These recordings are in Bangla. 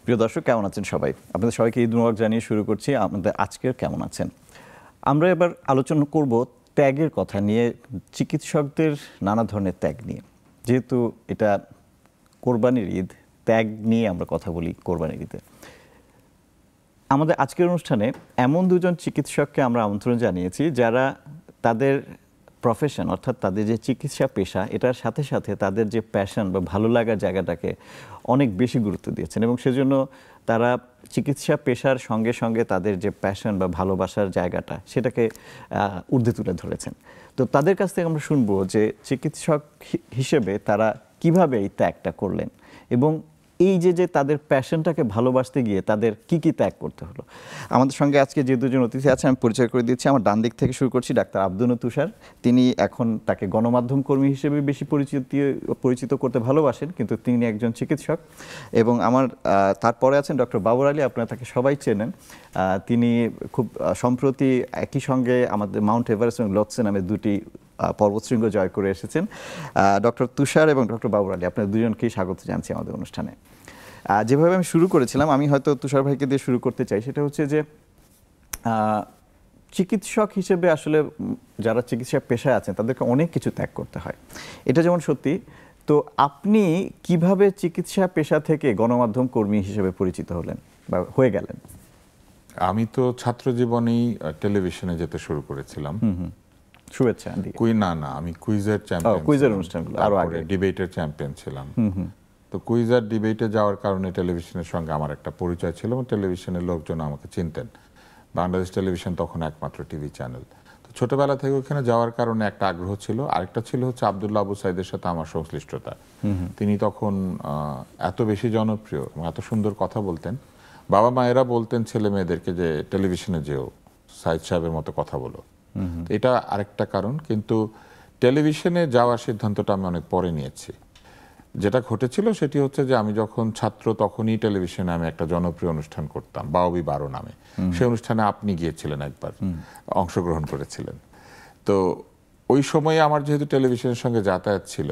প্রিয় দর্শক, কেমন আছেন সবাই? আপনাদের সবাইকে ঈদ মুবারক জানিয়ে শুরু করছি আমাদের আজকের কেমন আছেন। আমরা এবার আলোচনা করব ত্যাগের কথা নিয়ে, চিকিৎসকদের নানা ধরনের ত্যাগ নিয়ে। যেহেতু এটা কোরবানির ঈদ, ত্যাগ নিয়ে আমরা কথা বলি কোরবানির ঈদে। আমাদের আজকের অনুষ্ঠানে এমন দুজন চিকিৎসককে আমরা আমন্ত্রণ জানিয়েছি যারা তাদের প্রফেশন অর্থাৎ তাদের যে চিকিৎসা পেশা, এটার সাথে সাথে তাদের যে প্যাশন বা ভালো লাগার জায়গাটাকে অনেক বেশি গুরুত্ব দিয়েছেন এবং সেজন্য তারা চিকিৎসা পেশার সঙ্গে সঙ্গে তাদের যে প্যাশন বা ভালোবাসার জায়গাটা সেটাকে ঊর্ধ্বে তুলে ধরেছেন। তো তাদের কাছ থেকে আমরা শুনবো যে চিকিৎসক হিসেবে তারা কিভাবে এই ত্যাগটা করলেন এবং এই যে তাদের প্যাশনটাকে ভালোবাসতে গিয়ে তাদের কি ত্যাগ করতে হলো। আমাদের সঙ্গে আজকে যে দুজন অতিথি আছে আমি পরিচয় করে দিচ্ছি। আমার ডান দিক থেকে শুরু করছি ডাক্তার আব্দুন তুষার। তিনি এখন তাকে গণমাধ্যম কর্মী হিসেবে বেশি পরিচিত করতে ভালোবাসেন, কিন্তু তিনি একজন চিকিৎসক। এবং আমার তারপরে আছেন ডক্টর বাবর আলী, আপনারা তাকে সবাই চেনেন। তিনি খুব সম্প্রতি একই সঙ্গে আমাদের মাউন্ট এভারেস্ট এবং লোৎসে নামে দুটি পর্বতশৃঙ্গ জয় করে এসেছেন। ডক্টর তুষার এবং ডক্টর বাবর আলী, আপনাদের দুজনকেই স্বাগত জানাচ্ছি আমাদের অনুষ্ঠানে। যেভাবে আমি শুরু করেছিলাম, আমি হয়তো তুষার ভাইকে দিয়ে শুরু করতে চাই। সেটা হচ্ছে যে চিকিৎসক হিসেবে আসলে যারা চিকিৎসা পেশায় আছেন তাদেরকে অনেক কিছু ত্যাগ করতে হয়, এটা যেমন সত্যি। তো আপনি কিভাবে চিকিৎসা পেশা থেকে গণমাধ্যম কর্মী হিসেবে পরিচিত হলেন বা হয়ে গেলেন? আমি তো ছাত্র জীবনেই টেলিভিশনে যেতে শুরু করেছিলাম। শুভেচ্ছা। আমি কুইজের চ্যাম্পিয়ন, কুইজের অনুষ্ঠানগুলো আরো আগে, ডিবেটের চ্যাম্পিয়ন ছিলাম। তো কুইজ আর ডিবেটে যাওয়ার কারণে টেলিভিশনের সঙ্গে আমার একটা পরিচয় ছিল এবং টেলিভিশনের লোকজন আমাকে চিনতেন। বাংলাদেশ টেলিভিশন তখন একমাত্র টিভি চ্যানেল। তো ছোটবেলা থেকে ওখানে যাওয়ার কারণে একটা আগ্রহ ছিল। আরেকটা ছিল হচ্ছে আব্দুল্লাহ আবু সাইদের সাথে আমার সংশ্লিষ্টতা। তিনি তখন এত বেশি জনপ্রিয় এবং এত সুন্দর কথা বলতেন। বাবা মায়েরা বলতেন ছেলে মেয়েদেরকে যে টেলিভিশনে যেও, সাইদ সাহেবের মতো কথা বলো। এটা আরেকটা কারণ। কিন্তু টেলিভিশনে যাওয়ার সিদ্ধান্তটা আমি অনেক পরে নিয়েছি। যেটা ঘটেছিল সেটি হচ্ছে যে আমি যখন ছাত্র তখনই টেলিভিশনে আমি একটা জনপ্রিয় অনুষ্ঠান করতাম, বাউবি 12 নামে। সেই অনুষ্ঠানে আপনি গিয়েছিলেন, একবার অংশগ্রহণ করেছিলেন। তো ওই সময়ে আমার যেহেতু টেলিভিশনের সঙ্গে যাতায়াত ছিল,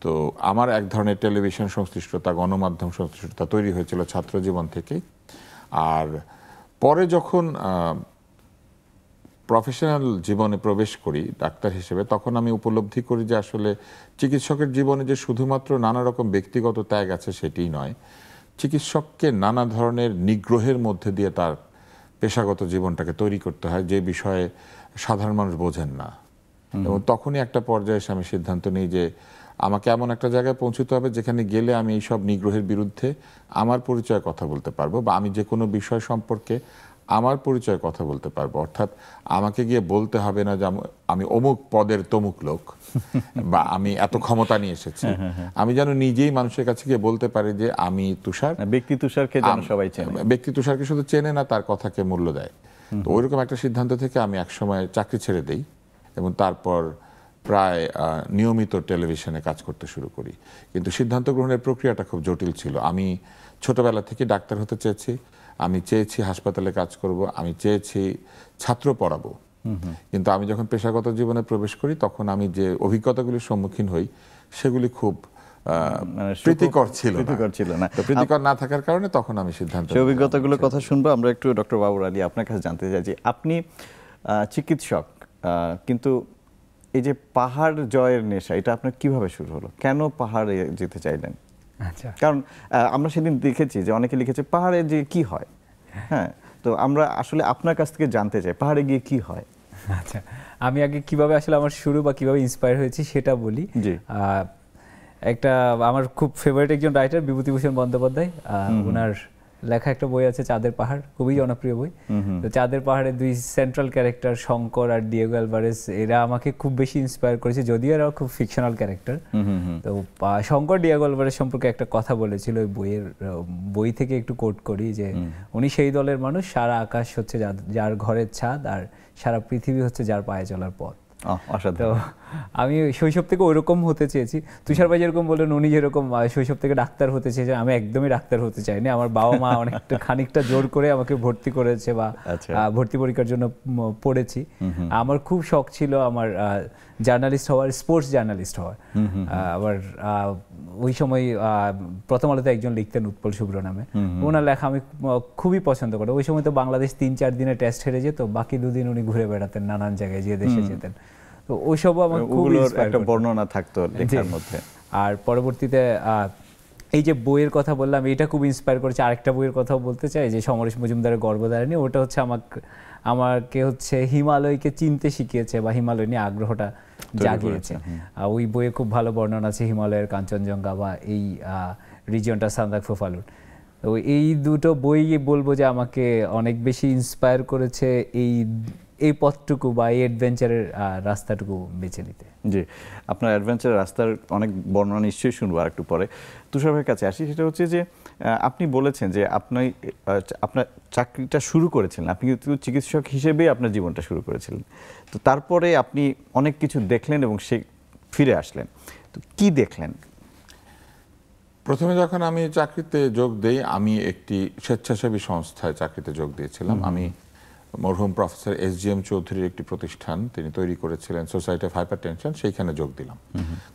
তো আমার এক ধরনের টেলিভিশন সংশ্লিষ্টতা, গণমাধ্যম সংশ্লিষ্টতা তৈরি হয়েছিল ছাত্র জীবন থেকেই। আর পরে যখন প্রফেশনাল জীবনে প্রবেশ করি ডাক্তার হিসেবে, তখন আমি উপলব্ধি করি যে আসলে চিকিৎসকের জীবনে যে শুধুমাত্র নানা রকম ব্যক্তিগত ত্যাগ আছে সেটিই নয়, চিকিৎসককে নানা ধরনের নিগ্রহের মধ্যে দিয়ে তার পেশাগত জীবনটাকে তৈরি করতে হয়, যে বিষয়ে সাধারণ মানুষ বোঝেন না। এবং তখনই একটা পর্যায়ে এসে আমি সিদ্ধান্ত নিই যে আমাকে এমন একটা জায়গায় পৌঁছতে হবে যেখানে গেলে আমি এইসব নিগ্রহের বিরুদ্ধে আমার পরিচয়ে কথা বলতে পারবো, বা আমি যে কোনো বিষয় সম্পর্কে আমার পরিচয় কথা বলতে পারবো। অর্থাৎ আমাকে গিয়ে বলতে হবে না যে আমি অমুক পদের তমুক লোক বা আমি এত ক্ষমতা নিয়ে এসেছি। আমি যেন নিজেই মানুষের কাছে গিয়ে বলতে পারি যে আমি তুষার। ব্যক্তি তুষারকে যেন সবাই চেনে, ব্যক্তি তুষারকে শুধু চেনে না, তার কথাকে মূল্য দেয়। তো ওইরকম একটা সিদ্ধান্ত থেকে আমি একসময় চাকরি ছেড়ে দেই এবং তারপর প্রায় নিয়মিত টেলিভিশনে কাজ করতে শুরু করি। কিন্তু সিদ্ধান্ত গ্রহণের প্রক্রিয়াটা খুব জটিল ছিল। আমি ছোটবেলা থেকে ডাক্তার হতে চেয়েছি, আমি চেয়েছি হাসপাতালে কাজ করব, আমি চেয়েছি ছাত্র পড়াবো। কিন্তু আমি যখন পেশাগত জীবনে প্রবেশ করি তখন আমি যে অভিজ্ঞতাগুলির সম্মুখীন হই সেগুলি খুব প্রীতিকর ছিল না। তো প্রীতিকর না থাকার কারণে তখন আমি সিদ্ধান্ত, সেই অভিজ্ঞতাগুলোর কথা শুনবো আমরা একটু। ডক্টর বাবর আলী, আপনার কাছে জানতে চাই যে আপনি চিকিৎসক, কিন্তু এই যে পাহাড় জয়ের নেশা, এটা আপনার কিভাবে শুরু হলো? কেন পাহাড়ে যেতে চাইলেন? আচ্ছা, কারণ আমরা সেদিন দেখেছি যে অনেকে লিখেছে পাহাড়ে যে কি হয়। হ্যাঁ, তো আমরা আসলে আপনার কাছ থেকে জানতে চাই পাহাড়ে গিয়ে কি হয়। আচ্ছা, আমি আগে কিভাবে আসলে আমার শুরু বা কিভাবে ইন্সপায়ার হয়েছি সেটা বলি। একটা আমার খুব ফেভারিট একজন রাইটার বিভূতিভূষণ বন্দ্যোপাধ্যায়, ওনার লেখা একটা বই আছে চাঁদের পাহাড়, খুবই জনপ্রিয় বই। তো চাঁদের পাহাড়ের দুই সেন্ট্রাল ক্যারেক্টার শঙ্কর আর ডিয়েগো আলভারেজ, এরা আমাকে খুব বেশি ইন্সপায়ার করেছে, যদিও এরা খুব ফিকশনাল ক্যারেক্টার। তো শঙ্কর ডিয়েগো আলভারেজ সম্পর্কে একটা কথা বলেছিল ওই বই থেকে একটু কোট করি, যে উনি সেই দলের মানুষ সারা আকাশ হচ্ছে যার ঘরের ছাদ, আর সারা পৃথিবী হচ্ছে যার পায়ে চলার পথ। অসাধারণ। আমি শৈশব থেকে ওইরকম হতে চেয়েছি। তুষার ভাই যেরকম বললেন, উনি যেরকম শৈশব থেকে ডাক্তার হতে চেয়েছেন, আমি একদমই ডাক্তার হতে চাইনি। আমার বাবা মা অনেকটা খানিকটা জোর করে আমাকে ভর্তি করেছে বা ভর্তি পরীক্ষার জন্য পড়েছি। আমার খুব শখ ছিল আমার জার্নালিস্ট হওয়ার, স্পোর্টস জার্নালিস্ট হওয়ার। আবার ওই সময় প্রথম আলোতে একজন লিখতেন উৎপল শুভ্র নামে, ওনার লেখা আমি খুবই পছন্দ করি। ওই সময় তো বাংলাদেশ 3-4 দিনে টেস্ট হেরে যেত, বাকি 2 দিন উনি ঘুরে বেড়াতেন নানান জায়গায়, যে দেশে যেতেন। তো ওইসব আমার খুব একটা বর্ণনা থাকতো লেখার মধ্যে। আর পরবর্তীতে এই যে বইয়ের কথা বললাম, এটা খুব ইন্সপায়ার করেছে। আরেকটা বইয়ের কথাও বলতে চাই, যে সমরেশ মজুমদারের গর্ভধারিণী। ওটা হচ্ছে আমাকে হচ্ছে হিমালয়কে চিনতে শিখিয়েছে বা হিমালয় নিয়ে আগ্রহটা জাগিয়েছে। ওই বইয়ে খুব ভালো বর্ণনা আছে হিমালয়ের, কাঞ্চনজঙ্ঘা বা এই রিজিয়নটা সান্দাক ফুফালুর। তো এই দুটো বই বলবো যে আমাকে অনেক বেশি ইন্সপায়ার করেছে এই পথটুকু বা এই অ্যাডভেঞ্চারের রাস্তাটুকু বেছে নিতে। জি, আপনার অ্যাডভেঞ্চারের রাস্তার অনেক বর্ণনা নিশ্চয়ই শুনবো আর একটু পরে। তুষার ভাইয়ের কাছে আসি, সেটা হচ্ছে যে আপনি বলেছেন যে আপনার চাকরিটা শুরু করেছিলেন, আপনি কিন্তু চিকিৎসক হিসেবেই আপনার জীবনটা শুরু করেছিলেন। তো তারপরে আপনি অনেক কিছু দেখলেন এবং ফিরে আসলেন। তো কি দেখলেন? প্রথমে যখন আমি চাকরিতে যোগ দেই, আমি একটি স্বেচ্ছাসেবী সংস্থায় চাকরিতে যোগ দিয়েছিলাম। আমি মরহুম প্রফেসর SGM চৌধুরীর একটি প্রতিষ্ঠান তিনি তৈরি করেছিলেন, সোসাইটি অফ হাইপারটেনশন, সেইখানে যোগ দিলাম।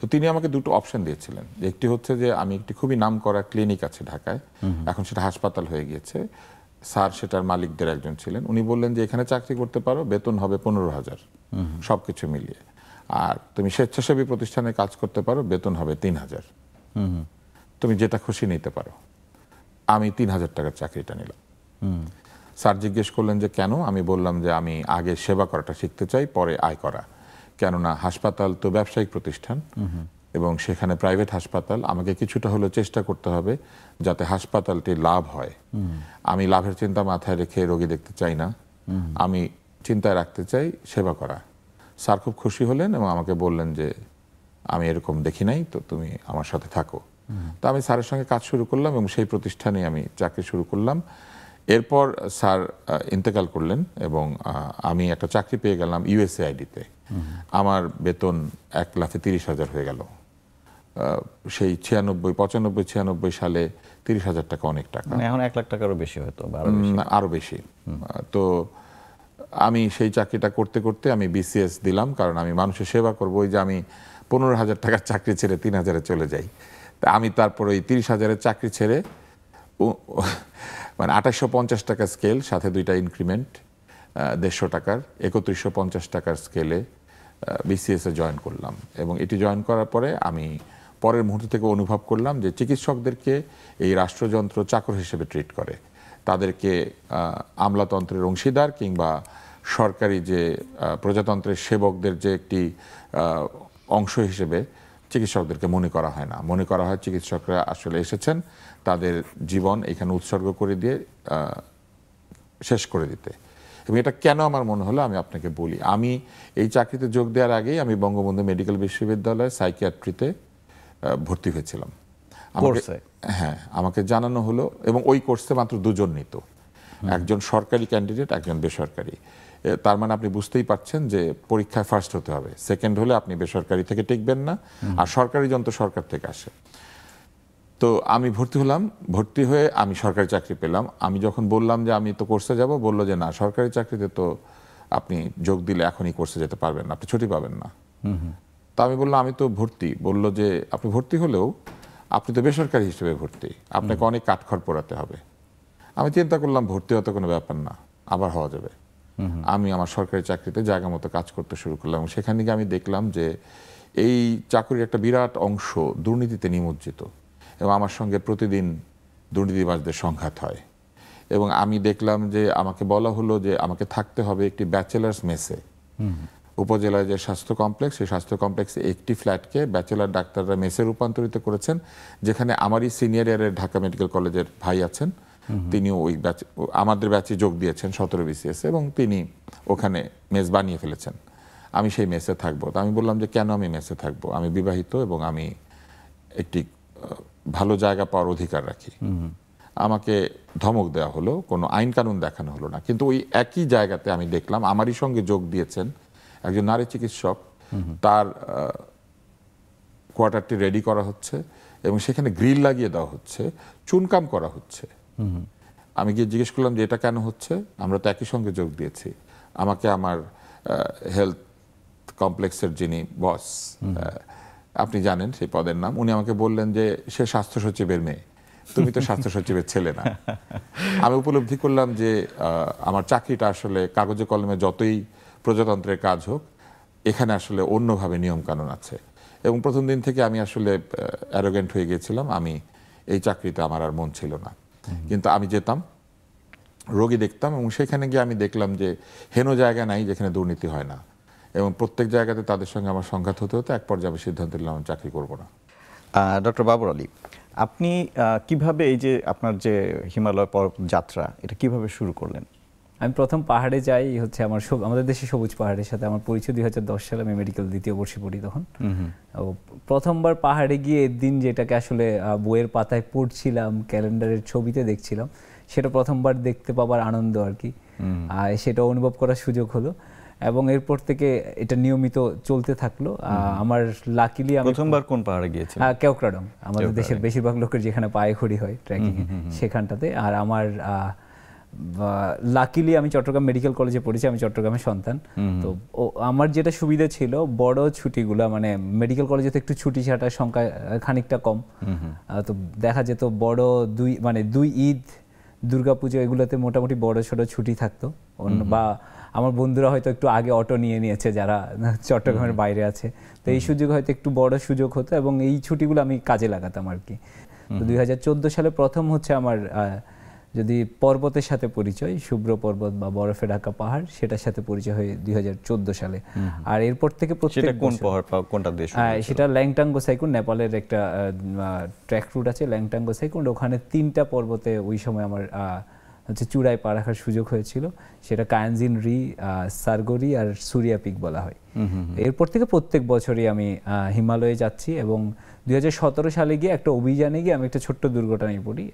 তো তিনি আমাকে দুটো অপশন দিয়েছিলেন। একটি হচ্ছে যে আমি একটি খুবই নামকরা ক্লিনিক আছে ঢাকায়, এখন সেটা হাসপাতাল হয়ে গিয়েছে, স্যার সেটার মালিকদের একজন ছিলেন, উনি বললেন যে এখানে চাকরি করতে পারো, বেতন হবে 15,000 সবকিছু মিলিয়ে, আর তুমি স্বেচ্ছাসেবী প্রতিষ্ঠানে কাজ করতে পারো, বেতন হবে 3,000, তুমি যেটা খুশি নিতে পারো। আমি 3,000 টাকার চাকরিটা নিলাম। স্যার জিজ্ঞেস করলেন যে কেন? আমি বললাম যে আমি আগে সেবা করাটা শিখতে চাই, পরে আয় করা। কেননা হাসপাতাল তো ব্যবসায়িক প্রতিষ্ঠান এবং সেখানে প্রাইভেট হাসপাতাল, আমাকে কিছুটা হলেও চেষ্টা করতে হবে যাতে হাসপাতালটি লাভ হয়। আমি লাভের চিন্তা মাথায় রেখে রোগী দেখতে চাই না, আমি চিন্তায় রাখতে চাই সেবা করা। স্যার খুব খুশি হলেন এবং আমাকে বললেন যে আমি এরকম দেখি নাই, তো তুমি আমার সাথে থাকো। তো আমি স্যারের সঙ্গে কাজ শুরু করলাম এবং সেই প্রতিষ্ঠানে আমি চাকরি শুরু করলাম। এরপর স্যার ইন্তেকাল করলেন এবং আমি একটা চাকরি পেয়ে গেলাম USAID-তে। আমার বেতন 1,30,000 হয়ে গেল। সেই 95-96 সালে 30,000 টাকা অনেক টাকা, এখন 1 লাখ টাকারও বেশি হয়তো, আরো বেশি। তো আমি সেই চাকরিটা করতে করতে আমি BCS দিলাম, কারণ আমি মানুষের সেবা করবো। ওই যে আমি 15,000 টাকার চাকরি ছেড়ে 3,000-এ চলে যাই, তা আমি তারপর ওই 30,000-এর চাকরি ছেড়ে মানে 2850 টাকা স্কেল, সাথে 2টা ইনক্রিমেন্ট 150 টাকার, 3150 টাকার স্কেলে BCS-এ জয়েন করলাম। এবং এটি জয়েন করার পরে আমি পরের মুহূর্ত থেকে অনুভব করলাম যে চিকিৎসকদেরকে এই রাষ্ট্রযন্ত্র চাকর হিসেবে ট্রিট করে, তাদেরকে আমলাতন্ত্রের অংশীদার কিংবা সরকারি যে প্রজাতন্ত্রের সেবকদের যে একটি অংশ হিসেবে চিকিৎসকদেরকে মনে করা হয় না। মনে করা হয় চিকিৎসকরা আসলে এসেছেন তাদের জীবন এখানে উৎসর্গ করে দিয়ে শেষ করে দিতে। এবং এটা কেন আমার মনে হলো আমি আপনাকে বলি। আমি এই চাকরিতে যোগ দেওয়ার আগেই আমি বঙ্গবন্ধু মেডিকেল বিশ্ববিদ্যালয়ে সাইকিয়াট্রিতে ভর্তি হয়েছিলাম। হ্যাঁ, আমাকে জানানো হলো, এবং ওই কোর্সে মাত্র 2 জন নিত, একজন সরকারি ক্যান্ডিডেট, একজন বেসরকারি। তার মানে আপনি বুঝতেই পারছেন যে পরীক্ষায় ফার্স্ট হতে হবে, সেকেন্ড হলে আপনি বেসরকারি থেকে টিকবেন না, আর সরকারি যন্ত্র সরকার থেকে আসে। তো আমি ভর্তি হলাম, ভর্তি হয়ে আমি সরকারি চাকরি পেলাম। আমি যখন বললাম যে আমি তো কোর্সে যাব, বললো যে না, সরকারি চাকরিতে তো আপনি যোগ দিলে এখনই কোর্সে যেতে পারবেন না, আপনি ছুটি পাবেন না। তা আমি বললাম আমি তো ভর্তি। বলল যে আপনি ভর্তি হলেও আপনি তো বেসরকারি হিসেবে ভর্তি, আপনাকে অনেক কাঠখড় পোড়াতে হবে। আমি চিন্তা করলাম ভর্তি হতে কোনো ব্যাপার না, আবার হওয়া যাবে। আমি আমার সরকারি চাকরিতে জায়গা মতো কাজ করতে শুরু করলাম। এবং সেখান থেকে আমি দেখলাম যে এই চাকরির একটা বিরাট অংশ দুর্নীতিতে নিমজ্জিত, এবং আমার সঙ্গে প্রতিদিন দুর্নীতিবাজদের সংঘাত হয়। এবং আমি দেখলাম যে আমাকে বলা হলো যে আমাকে থাকতে হবে একটি ব্যাচেলার্স মেসে। উপজেলায় যে স্বাস্থ্য কমপ্লেক্স, সেই স্বাস্থ্য কমপ্লেক্সে একটি ফ্ল্যাটকে ব্যাচেলার ডাক্তাররা মেসে রূপান্তরিত করেছেন, যেখানে আমারই সিনিয়র ইয়ারের ঢাকা মেডিকেল কলেজের ভাই আছেন, তিনিও ওই আমাদের ব্যাচে যোগ দিয়েছেন 17 BCS, এবং তিনি ওখানে মেস বানিয়ে ফেলেছেন। আমি সেই মেসে থাকবো। তো আমি বললাম যে কেন আমি মেসে থাকবো, আমি বিবাহিত এবং আমি একটি ভালো জায়গা পাওয়ার অধিকার রাখি। আমাকে ধমক দেওয়া হলো, কোনো আইন কানুন দেখানো হলো না। কিন্তু ওই একই জায়গাতে আমি দেখলাম আমারই সঙ্গে যোগ দিয়েছেন একজন নারী চিকিৎসক, তার কোয়ার্টারটি রেডি করা হচ্ছে এবং সেখানে গ্রিল লাগিয়ে দেওয়া হচ্ছে, চুনকাম করা হচ্ছে। আমি গিয়ে জিজ্ঞেস করলাম যে এটা কেন হচ্ছে, আমরা তো একই সঙ্গে যোগ দিয়েছি। আমাকে আমার হেলথ কমপ্লেক্সের যিনি বস, আপনি জানেন সেই পদের নাম, উনি আমাকে বললেন যে সে স্বাস্থ্য সচিবের মেয়ে, তুমি তো স্বাস্থ্য সচিবের ছেলে না। আমি উপলব্ধি করলাম যে আমার চাকরিটা আসলে কাগজে কলমে যতই প্রজাতন্ত্রের কাজ হোক, এখানে আসলে অন্যভাবে নিয়মকানুন আছে। এবং প্রথম দিন থেকে আমি আসলে অ্যারোগেন্ট হয়ে গিয়েছিলাম, আমি এই চাকরিতে আমার আর মন ছিল না। কিন্তু আমি যেতাম, রোগী দেখতাম, এবং সেখানে গিয়ে আমি দেখলাম যে হেন জায়গা নাই যেখানে দুর্নীতি হয় না, এবং প্রত্যেক জায়গাতে তাদের সঙ্গে আমার সংঘাত হতে হতে এক পর্যায়ে আমি সিদ্ধান্ত নিলাম আমি চাকরি করবো না। ডক্টর বাবর আলী, আপনি কিভাবে এই যে আপনার যে হিমালয় যাত্রা, এটা কিভাবে শুরু করলেন? আমি প্রথম পাহাড়ে যাই হচ্ছে আমাদের দেশে সবুজ পাহাড়ের সাথে আমার পরিচয় 2010 সালে, আমি মেডিকেল দ্বিতীয় বর্ষে পড়ি তখন। প্রথমবার পাহাড়ে গিয়ে দিন যেটাকে আসলে বইয়ের পাতায় পড়ছিলাম, ক্যালেন্ডারের ছবিতে দেখছিলাম, সেটা প্রথমবার দেখতে পাবার আনন্দ আর কি, সেটা অনুভব করার সুযোগ হলো। এবং এরপর থেকে এটা নিয়মিত চলতে থাকলো। আমার লাকিলি আমি প্রথমবার কোন পাহাড়ে গিয়েছিলেন? কেওক্রাডং, আমাদের দেশের বেশিরভাগ লোকের যেখানে পায়ে খড়ি হয় ট্রেকিং এ, সেখানটাতে। আর আমার লাকিলি আমি চট্টগ্রাম মেডিকেল কলেজে পড়েছি, আমি চট্টগ্রামের সন্তান। তো আমার যেটা সুবিধা ছিল, বড় ছুটিগুলো মানে মেডিকেল কলেজে তো একটু ছুটি ছাটার সংখ্যা খানিকটা কম, তো দেখা যেত বড় দুই ঈদ, দুর্গাপুজো, এগুলোতে মোটামুটি বড় ছোট ছুটি থাকতো। বা আমার বন্ধুরা হয়তো একটু আগে অটো নিয়ে নিয়েছে যারা চট্টগ্রামের বাইরে আছে, তো এই সুযোগ হয়তো একটু বড় সুযোগ হতো, এবং এই ছুটিগুলো আমি কাজে লাগাতাম আর কি। তো 2014 সালে প্রথম হচ্ছে আমার যদি পর্বতের সাথে পরিচয়, শুভ্র পর্বত বা বরফে ঢাকা পাহাড়, সেটার সাথে পরিচয় হয় 2014 সালে। আর এরপর থেকে কোনটা দেশ? সেটা ল্যাংটাং গোসাইকুন, নেপালের একটা ট্র্যাক রুট আছে ল্যাংটাং গোসাইকুন, ওখানে 3টা পর্বতে ওই সময় আমার হচ্ছে চূড়ায় পা রাখার সুযোগ হয়েছিল। সেটা কায়ানজিন রি, সারগরি আর সুরিয়া পিক বলা হয়। এরপর থেকে প্রত্যেক বছরই আমি হিমালয়ে যাচ্ছি, এবং 2017 সালে গিয়ে একটা অভিযানে গিয়ে আমি একটা ছোট্ট দুর্ঘটনায় পড়ি।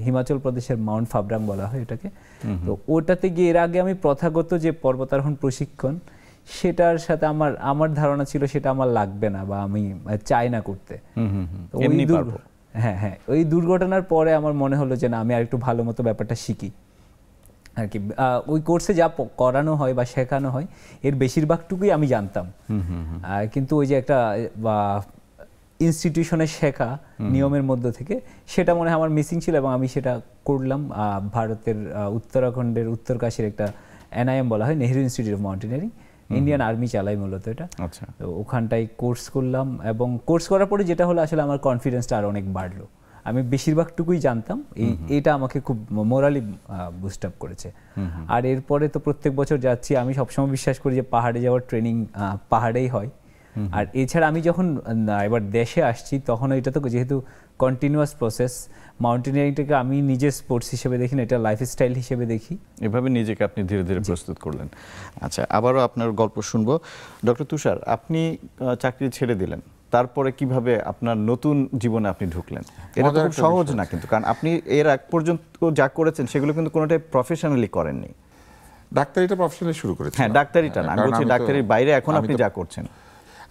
হিমাচল প্রদেশের মাউন্ট ফাবরাং বলা হয় এটাকে। তো ওটাতে গিয়ে এর আগে আমি প্রথাগত যে পর্বতারোহণ প্রশিক্ষণ, সেটার সাথে আমার ধারণা ছিল সেটা আমার লাগবে না, বা আমি চাই না করতে। হ্যাঁ, ওই দুর্ঘটনার পরে আমার মনে হলো যে না, আমি আর একটু ভালো মতো ব্যাপারটা শিখি আর কি। ওই কোর্সে যা করানো হয় বা শেখানো হয়, এর বেশিরভাগটুকুই আমি জানতাম, কিন্তু ওই যে একটা ইনস্টিটিউশনে শেখা নিয়মের মধ্য থেকে, সেটা মনে হয় আমার মিসিং ছিল, এবং আমি সেটা করলাম। ভারতের উত্তরাখণ্ডের উত্তরকাশীর একটা NIM বলা হয়, Nehru institute of mountaineering, Indian army চালাই মূলত এটা। তো ওখানটাই কোর্স করলাম, এবং কোর্স করার পরে যেটা হলো, আসলে আমার কনফিডেন্সটা আর অনেক বাড়লো। আমি বেশিরভাগটুকুই জানতাম, এটা আমাকে খুব মোরালি বুস্ট আপ করেছে। আর এরপরে তো প্রত্যেক বছর যাচ্ছি। আমি সবসময় বিশ্বাস করি যে পাহাড়ে যাওয়ার ট্রেনিং পাহাড়েই হয়। আর এছাড়া আমি যখন এবার দেশে আসছি, তখন এটা তো যেহেতু কন্টিনিউয়াস প্রসেস, মাউন্টেনিয়ারিংটাকে আমি নিজে স্পোর্টস হিসেবে দেখি না, এটা লাইফস্টাইল হিসেবে দেখি। এভাবে নিজেকে আপনি ধীরে ধীরে প্রস্তুত করলেন। আচ্ছা, আবারও আপনার গল্প শুনবো। ডক্টর তুষার, আপনি চাকরি ছেড়ে দিলেন, তারপরে কিভাবে আপনার নতুন জীবনে আপনি ঢুকলেন? এটা খুব সহজ না কিন্তু, কারণ আপনি এর আগ পর্যন্ত যা করেছেন সেগুলো কিন্তু কোনোটাই প্রফেশনালি করেননি। ডাক্তারিটা প্রফেশনালি শুরু করেছেন? হ্যাঁ, ডাক্তারিটা না, আমি বলছি ডাক্তারির বাইরে এখন আপনি যা করছেন।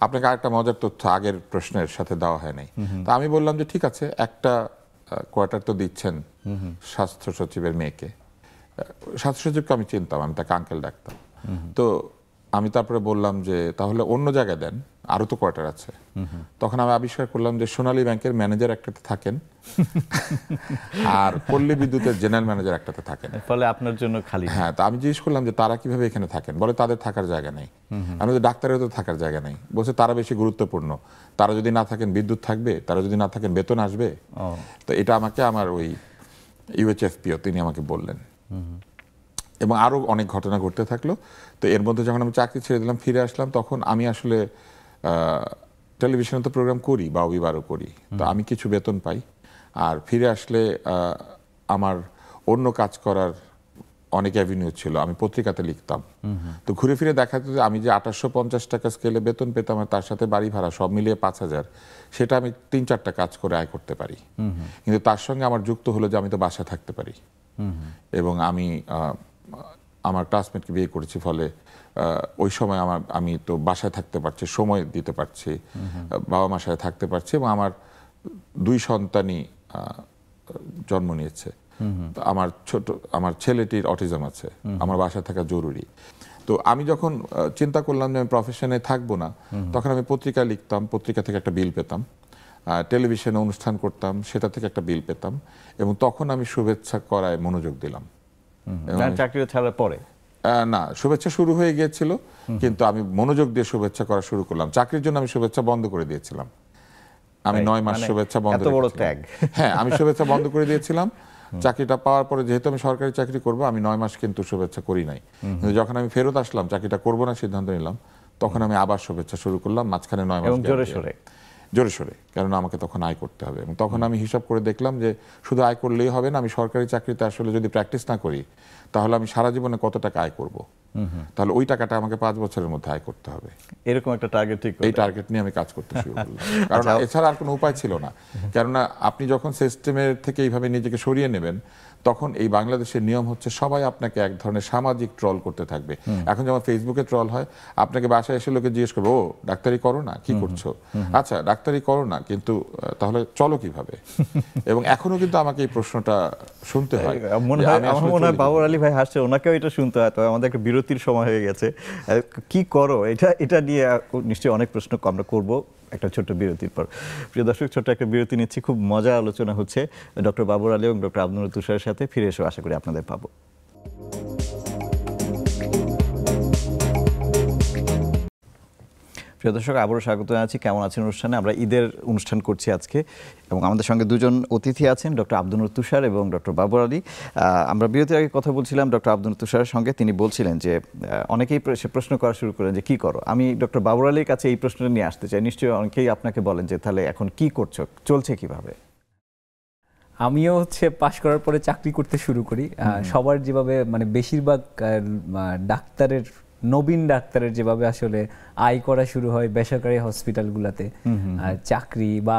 আপনাকে আরেকটা মজার তথ্য আগের প্রশ্নের সাথে দেওয়া হয় নাই। তো আমি বললাম যে ঠিক আছে, একটা কোয়ার্টার তো দিচ্ছেন স্বাস্থ্য সচিবের মেয়েকে। স্বাস্থ্য সচিবকে আমি চিনতাম, আমি তাকে আঙ্কেল ডাকতাম। তো আমি তারপরে বললাম যে তাহলে অন্য জায়গায় দেন, আরো তো কোয়ার্টার আছে। তখন আমি আবিষ্কার করলাম যে সোনালী ব্যাংকের ম্যানেজার একটাতে থাকেন, আর পল্লী বিদ্যুতের জেনারেল ম্যানেজার একটাতে থাকেন, ফলে আপনার জন্য খালি। হ্যাঁ, তো আমি জিজ্ঞেস করলাম যে তারা কিভাবে এখানে থাকেন, বলে তাদের থাকার জায়গা নেই। আমি তো ডাক্তারের তো থাকার জায়গা নেই, বলছে তারা বেশি গুরুত্বপূর্ণ, তারা যদি না থাকেন বিদ্যুৎ থাকবে, তারা যদি না থাকেন বেতন আসবে। তো এটা আমাকে আমার ওই UHFPO তিনি আমাকে বললেন, এবং আরো অনেক ঘটনা ঘটতে থাকলো। তো এর মধ্যে যখন আমি চাকরি ছেড়ে দিলাম, ফিরে আসলাম, তখন আমি আসলে টেলিভিশনে তো প্রোগ্রাম করি বা অভিবারও করি, তো আমি কিছু বেতন পাই। আর ফিরে আসলে আমার অন্য কাজ করার অনেক অ্যাভিনিউ ছিল, আমি পত্রিকাতে লিখতাম। তো ঘুরে ফিরে দেখা যেত যে আমি যে 2850 টাকা স্কেলে বেতন পেতাম, আর তার সাথে বাড়ি ভাড়া সব মিলিয়ে 5000, সেটা আমি 3-4টা কাজ করে আয় করতে পারি। কিন্তু তার সঙ্গে আমার যুক্ত হলো যে আমি তো বাসায় থাকতে পারি, এবং আমি আমার ক্লাসমেটকে বিয়ে করেছি, ফলে ওই সময় আমি তো বাসায় থাকতে পারছি, সময় দিতে পারছি, বাবা মার সাথে থাকতে পারছি, এবং আমার 2 সন্তানই জন্ম নিয়েছে। আমার ছেলেটির অটিজম আছে, আমার বাসায় থাকা জরুরি। তো আমি যখন চিন্তা করলাম যে আমি প্রফেশনে থাকবো না, তখন আমি পত্রিকা লিখতাম, পত্রিকা থেকে একটা বিল পেতাম, টেলিভিশনে অনুষ্ঠান করতাম, সেটা থেকে একটা বিল পেতাম, এবং তখন আমি শুভেচ্ছা করায় মনোযোগ দিলাম। চাকরি ছাড়ার পরে না, শুভেচ্ছা শুরু হয়ে গিয়েছিল, কিন্তু আমি মনোযোগ দিয়ে শুভেচ্ছা করা শুরু করলাম। চাকরির জন্য আমি শুভেচ্ছা বন্ধ করে দিয়েছিলাম। আমি 9 মাস শুভেচ্ছা বন্ধ করে দিয়েছিলাম। হ্যাঁ, আমি শুভেচ্ছা বন্ধ করে দিয়েছিলাম। চাকরিটা পাওয়ার পরে যেহেতু আমি সরকারি চাকরি করব, আমি 9 মাস কিন্তু শুভেচ্ছা করি নাই। কিন্তু যখন আমি ফেরত আসলাম, চাকরিটা করব না সিদ্ধান্ত নিলাম, তখন আমি আবার শুভেচ্ছা শুরু করলাম। মাঝখানে 9 মাস জোরে সোরে, কারণ আমাকে তখন আয় করতে হবে। এবং তখন আমি হিসাব করে দেখলাম যে শুধু আয় করলেই হবে না, আমি সরকারি চাকরিতে আসলে যদি প্র্যাকটিস না করি, তাহলে আমি সারা জীবনে কত টাকা আয় করব, তাহলে ওই টাকাটা আমাকে 5 বছরের মধ্যে আয় করতে হবে। এরকম একটা টার্গেট ঠিক এই টার্গেট নিয়ে আমি কাজ করতে শুরু করলাম, কারণ এছাড়া আর কোনো উপায় ছিল না। কেননা আপনি যখন সিস্টেমের থেকে এইভাবে নিজেকে সরিয়ে নেবেন, তখন এই বাংলাদেশের নিয়ম হচ্ছে সবাই আপনাকে এক ধরনের সামাজিক ট্রল করতে থাকবে। এখন যেমন ফেসবুকে ট্রল হয়, আপনাকে বাসায় এসে লোকে জিজ্ঞেস করবে, ও ডাক্তারি করো না, কি করছো? আচ্ছা ডাক্তারি করো না, কিন্তু তাহলে চলো কিভাবে? এবং এখনো কিন্তু আমাকে এই প্রশ্নটা শুনতে হয়। মনে হয় বাবর আলী ভাই হাসছে, ওনাকেও এটা শুনতে হয়। তবে আমাদের একটা বিরতির সময় হয়ে গেছে। কি করো, এটা নিয়ে নিশ্চয়ই অনেক প্রশ্ন আমরা করবো একটা ছোট্ট বিরতির পর। প্রিয় দর্শক, ছোট্ট একটা বিরতি নিচ্ছি। খুব মজার আলোচনা হচ্ছে ডক্টর বাবর আলী এবং ডক্টর আব্দুল তুষারের সাথে। ফিরে এসো, আশা করি আপনাদের পাবো। প্রিয় দর্শক, আবারও স্বাগত জানাচ্ছি। কেমন আছেন অনুষ্ঠানে? আমরা ঈদের অনুষ্ঠান করছি আজকে, এবং আমাদের সঙ্গে 2জন অতিথি আছেন, ডক্টর আব্দুল তুষার এবং ডক্টর বাবর আলী। আমরা বিরতির আগে কথা বলছিলাম ডক্টর আব্দুল তুষারের সঙ্গে। তিনি বলছিলেন যে অনেকেই প্রশ্ন করা শুরু করেন যে কি করো। আমি ডক্টর বাবর আলীর কাছে এই প্রশ্নটা নিয়ে আসতে চাই। নিশ্চয়ই অনেকেই আপনাকে বলেন যে তাহলে এখন কি করছো, চলছে কিভাবে? আমিও পাশ করার পরে চাকরি করতে শুরু করি। সবার যেভাবে মানে বেশিরভাগ ডাক্তারের, নবীন ডাক্তারের যেভাবে আসলে আয় করা শুরু হয় বেসরকারি হসপিটালগুলোতে, চাকরি বা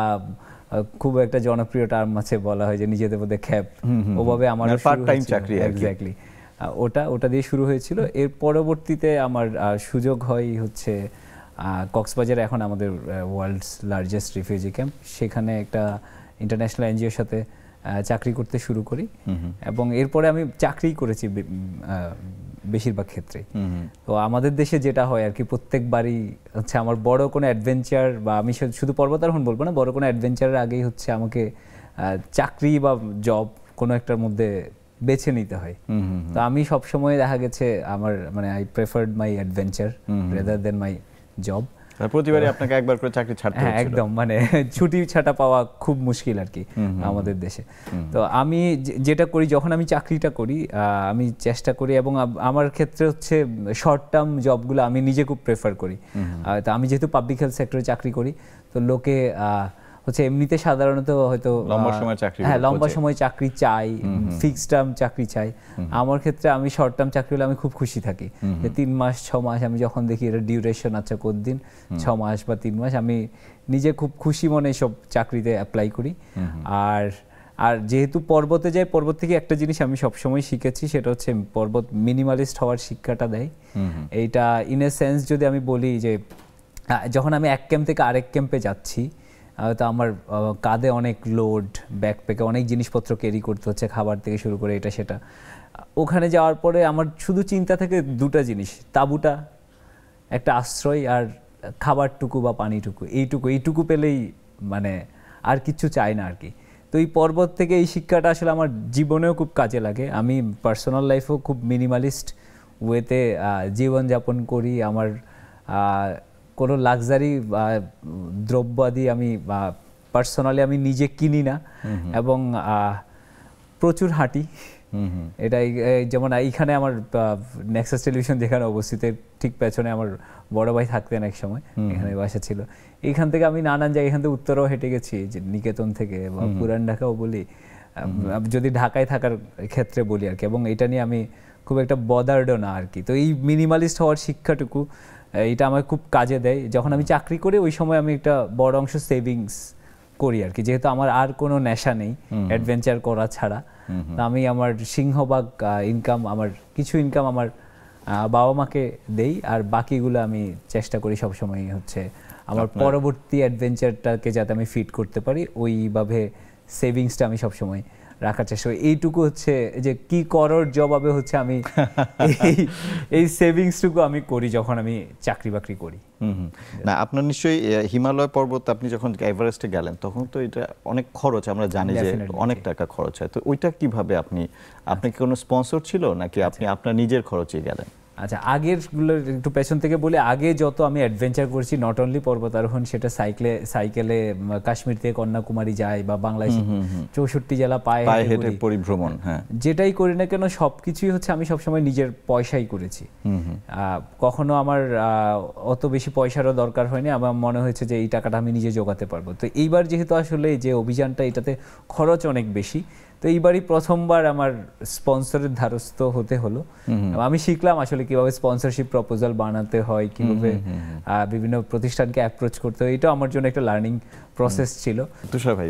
খুব একটা জনপ্রিয় টার্ম আছে, বলা হয় যে নিজেদের মধ্যে খ্যাপ, ওভাবে আমার পার্ট টাইম চাকরি। এক্স্যাক্টলি, ওটা দিয়ে শুরু হয়েছিল। এর পরবর্তীতে আমার সুযোগ হয় কক্সবাজারে, এখন আমাদের ওয়ার্ল্ডস লার্জেস্ট রিফিউজি ক্যাম্প, সেখানে একটা ইন্টারন্যাশনাল এনজিওর সাথে চাকরি করতে শুরু করি। এবং এরপরে আমি চাকরি করেছি বেশিরভাগ ক্ষেত্রে। তো আমাদের দেশে যেটা হয় আর কি, প্রত্যেকবারই আমার বড় কোনো অ্যাডভেঞ্চার, বা আমি শুধু পর্বতারোহণ বলবো না, বড় কোনো অ্যাডভেঞ্চারের আগেই আমাকে চাকরি বা জব কোনো একটার মধ্যে বেছে নিতে হয়। তো আমি সবসময় দেখা গেছে আমার I preferred my adventure rather than my job. প্রতিবারই আপনাকে একবার করে চাকরি ছাড়তে হচ্ছে। একদম, ছুটি ছাটা পাওয়া খুব মুশকিল আর কি আমাদের দেশে। তো আমি যেটা করি, যখন আমি চাকরিটা করি, আমি চেষ্টা করি, এবং আমার ক্ষেত্রে শর্ট টার্ম জবগুলো আমি নিজে খুব প্রেফার করি। তো আমি যেহেতু পাবলিক হেলথ সেক্টরে চাকরি করি, তো লোকে এমনিতে সাধারণত হয়তো লম্বা সময় চাকরি চাই, ফিক্সড টার্ম চাকরি চাই। আমার ক্ষেত্রে আমি শর্ট টার্ম চাকরি হলে আমি খুব খুশি থাকি যে 3 মাস 6 মাস, আমি যখন দেখি এটা ডিউরেশন আচ্ছা কতদিন, 6 মাস বা 3 মাস, আমি নিজে খুব খুশি মনে সব চাকরিতে অ্যাপ্লাই করি। আর যেহেতু পর্বতে যাই, পর্বত থেকে একটা জিনিস আমি সবসময় শিখেছি, সেটা পর্বত মিনিমালিস্ট হওয়ার শিক্ষাটা দেয়। এইটা ইন এ সেন্স যদি আমি বলি যে যখন আমি এক ক্যাম্প থেকে আরেক ক্যাম্পে যাচ্ছি, তো আমার কাঁধে অনেক লোড, ব্যাকপ্যাকে অনেক জিনিসপত্র ক্যারি করতে হচ্ছে, খাবার থেকে শুরু করে এটা সেটা। ওখানে যাওয়ার পরে আমার শুধু চিন্তা থাকে 2টা জিনিস, তাঁবুটা, একটা আশ্রয়, আর খাবারটুকু বা পানিটুকু, এইটুকু পেলেই আর কিছু চাই না আর কি। তো এই পর্বত থেকে এই শিক্ষাটা আসলে আমার জীবনেও খুব কাজে লাগে। আমি পার্সোনাল লাইফেও খুব মিনিমালিস্ট ওয়েতে জীবনযাপন করি। আমার কোনো লাক্সারি দ্রব্যাদি আমি পার্সোনালি আমি নিজে কিনি না, এবং প্রচুর হাঁটি। এটাই যেমন এইখানে আমার নেক্সাস টেলিভিশন যেখানে অবস্থিত, ঠিক পেছনে আমার বড় ভাই থাকতেন এক সময়, এখানে বাসা ছিল। এইখান থেকে আমি নানান জায়গায়, এখান থেকে উত্তরেও হেঁটে গেছি, যে নিকেতন থেকে, বা পুরান ঢাকাও বলি, যদি ঢাকায় থাকার ক্ষেত্রে বলি আর কি। এবং এটা নিয়ে আমি খুব একটা বদার্ডও না আর কি। তো এই মিনিমালিস্ট হওয়ার শিক্ষাটুকু, এটা আমার খুব কাজে দেয়। যখন আমি চাকরি করি, ওই সময় আমি একটা বড় অংশ সেভিংস করি আর কি, যেহেতু আমার আর কোনো নেশা নেই অ্যাডভেঞ্চার করা ছাড়া। আমি আমার সিংহভাগ ইনকাম, আমার কিছু ইনকাম আমার বাবা মাকে দেই, আর বাকিগুলো আমি চেষ্টা করি সবসময় হচ্ছে আমার পরবর্তী অ্যাডভেঞ্চারটাকে যাতে আমি ফিট করতে পারি ওইভাবে সেভিংসটা আমি সবসময় রাখার চেষ্টা করি। এইটুকু হচ্ছে যে কি করার জবাবে হচ্ছে আমি এই সেভিংসটুকু আমি করি যখন আমি চাকরি বাকরি করি। না, আপনার নিশ্চয়ই হিমালয় পর্বত আপনি যখন এভারেস্টে গেলেন তখন তো এটা অনেক খরচ, আমরা জানি যে অনেক টাকা খরচ হয়, তো ওইটা কিভাবে আপনি কি কোনো স্পন্সর ছিল নাকি আপনি আপনার নিজের খরচে গেলেন? আচ্ছা, আগেরগুলো একটু পেছন থেকে বলি। আগে যত আমি অ্যাডভেঞ্চার করছি, নট অনলি পর্বতারোহণ, সেটা সাইকেলে কাশ্মীর থেকে কন্যাকুমারী যায় বা বাংলাদেশ 64 জেলা পায়ে হেঁটে পরিভ্রমণ, হ্যাঁ, যেটাই করি না কেন সবকিছুই হচ্ছে আমি সবসময় নিজের পয়সাই করেছি। কখনো আমার অত বেশি পয়সারও দরকার হয়নি, আমার মনে হয়েছে যে এই টাকাটা আমি নিজে জোগাতে পারবো। তো এইবার যেহেতু আসলে যে অভিযানটা, এটাতে খরচ অনেক বেশি, তো এইবারই প্রথমবার আমার স্পন্সরের ধারস্থ হতে হলো। আমি শিখলাম আসলে কিভাবে স্পন্সরশিপ প্রপোজাল বানাতে হয়, কিভাবে বিভিন্ন প্রতিষ্ঠানকে অ্যাপ্রোচ করতে হয়। এটা আমার জন্য একটা লার্নিং প্রসেস ছিল। তুষার ভাই,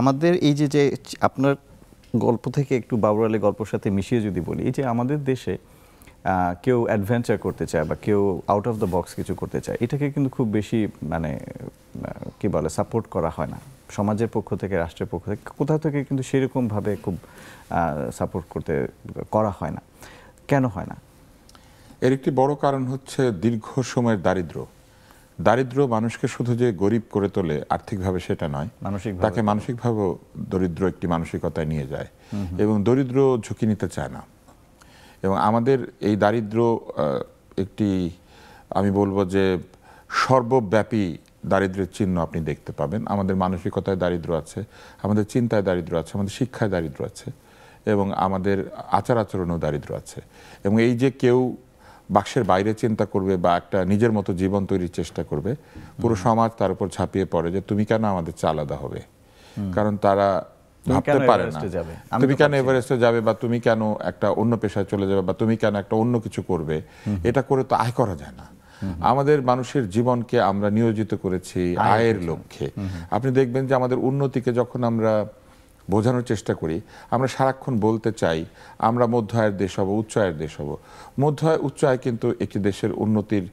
আমাদের এই যে আপনার গল্প থেকে একটু বাবর আলী গল্পের সাথে মিশিয়ে যদি বলি, এই যে আমাদের দেশে কেউ অ্যাডভেঞ্চার করতে চায় বা কেউ আউট অফ দ্য বক্স কিছু করতে চায়, এটাকে কিন্তু খুব বেশি মানে কি বলে সাপোর্ট করা হয় না সমাজের পক্ষ থেকে, রাষ্ট্রের পক্ষ থেকে, কোথাও থেকে কিন্তু সেরকমভাবে খুব সাপোর্ট করা হয় না। কেন হয় না? এর একটি বড় কারণ হচ্ছে দীর্ঘ সময়ের দারিদ্র মানুষকে শুধু যে গরিব করে তোলে আর্থিকভাবে সেটা নয়, তাকে মানসিকভাবেও দরিদ্র একটি মানসিকতায় নিয়ে যায়, এবং দরিদ্র ঝুঁকি নিতে চায় না। এবং আমাদের এই দারিদ্র একটি, আমি বলবো যে সর্বব্যাপী দারিদ্র্যের চিহ্ন আপনি দেখতে পাবেন। আমাদের মানসিকতায় দারিদ্র আছে, আমাদের চিন্তায় দারিদ্র আছে, আমাদের শিক্ষায় দারিদ্র আছে, এবং আমাদের আচার আচরণেও দারিদ্র আছে। এবং এই যে কেউ বাক্সের বাইরে চিন্তা করবে বা একটা নিজের মতো জীবন তৈরির চেষ্টা করবে, পুরো সমাজ তার উপর ঝাঁপিয়ে পড়ে যে তুমি কেন আমাদের চেয়ে আলাদা হবে, কারণ তারা ভাবতে পারে না তুমি কেন এভারেস্টে যাবে, বা তুমি কেন একটা অন্য পেশায় চলে যাবে, বা তুমি কেন একটা অন্য কিছু করবে। এটা করে তো আয় করা যায় না। আমাদের মানুষের জীবনকে আমরা নিয়োজিত করেছি আয়ের লক্ষ্যে। আপনি দেখবেন যে আমাদের উন্নতিকে যখন আমরা বোঝানোর চেষ্টা করি, আমরা সারাক্ষণ বলতে চাই আমরা মধ্য আয়ের দেশ হব, উচ্চ আয়ের দেশ হব। মধ্য আয় উচ্চ আয় কিন্তু একটি দেশের উন্নতির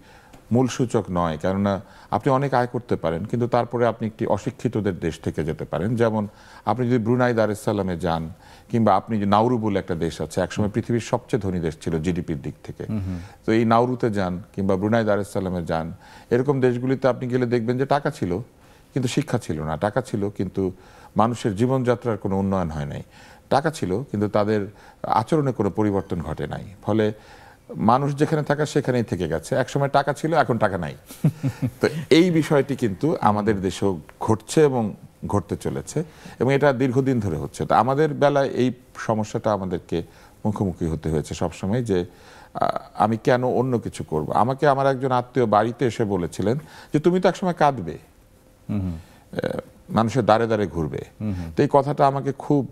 মূল সূচক নয়, কেননা আপনি অনেক আয় করতে পারেন কিন্তু তারপরে আপনি একটি অশিক্ষিতদের দেশ থেকে যেতে পারেন। যেমন আপনি যদি ব্রুনাই দারুস-সালামে যান, কিংবা আপনি যে নাউরু বলে একটা দেশ আছে, একসময় পৃথিবীর সবচেয়ে ধনী দেশ ছিল জিডিপির দিক থেকে, তো এই নাউরুতে যান কিংবা ব্রুনাই দারুস-সালামে যান, এরকম দেশগুলিতে আপনি গেলে দেখবেন যে টাকা ছিল কিন্তু শিক্ষা ছিল না, টাকা ছিল কিন্তু মানুষের জীবনযাত্রার কোনো উন্নয়ন হয় নাই, টাকা ছিল কিন্তু তাদের আচরণে কোনো পরিবর্তন ঘটে নাই। ফলে মানুষ যেখানে থাকা সেখানেই থেকে গেছে। একসময় টাকা ছিল, এখন টাকা নাই। তো এই বিষয়টি কিন্তু আমাদের দেশেও ঘটছে এবং ঘটতে চলেছে, এবং এটা দীর্ঘদিন ধরে হচ্ছে। তো আমাদের বেলায় এই সমস্যাটা আমাদেরকে মুখোমুখি হতে হয়েছে সবসময়, যে আমি কেন অন্য কিছু করব। আমাকে আমার একজন আত্মীয় বাড়িতে এসে বলেছিলেন যে তুমি তো একসময় কাঁদবে, মানুষের দ্বারে দ্বারে ঘুরবে। তো এই কথাটা আমাকে খুব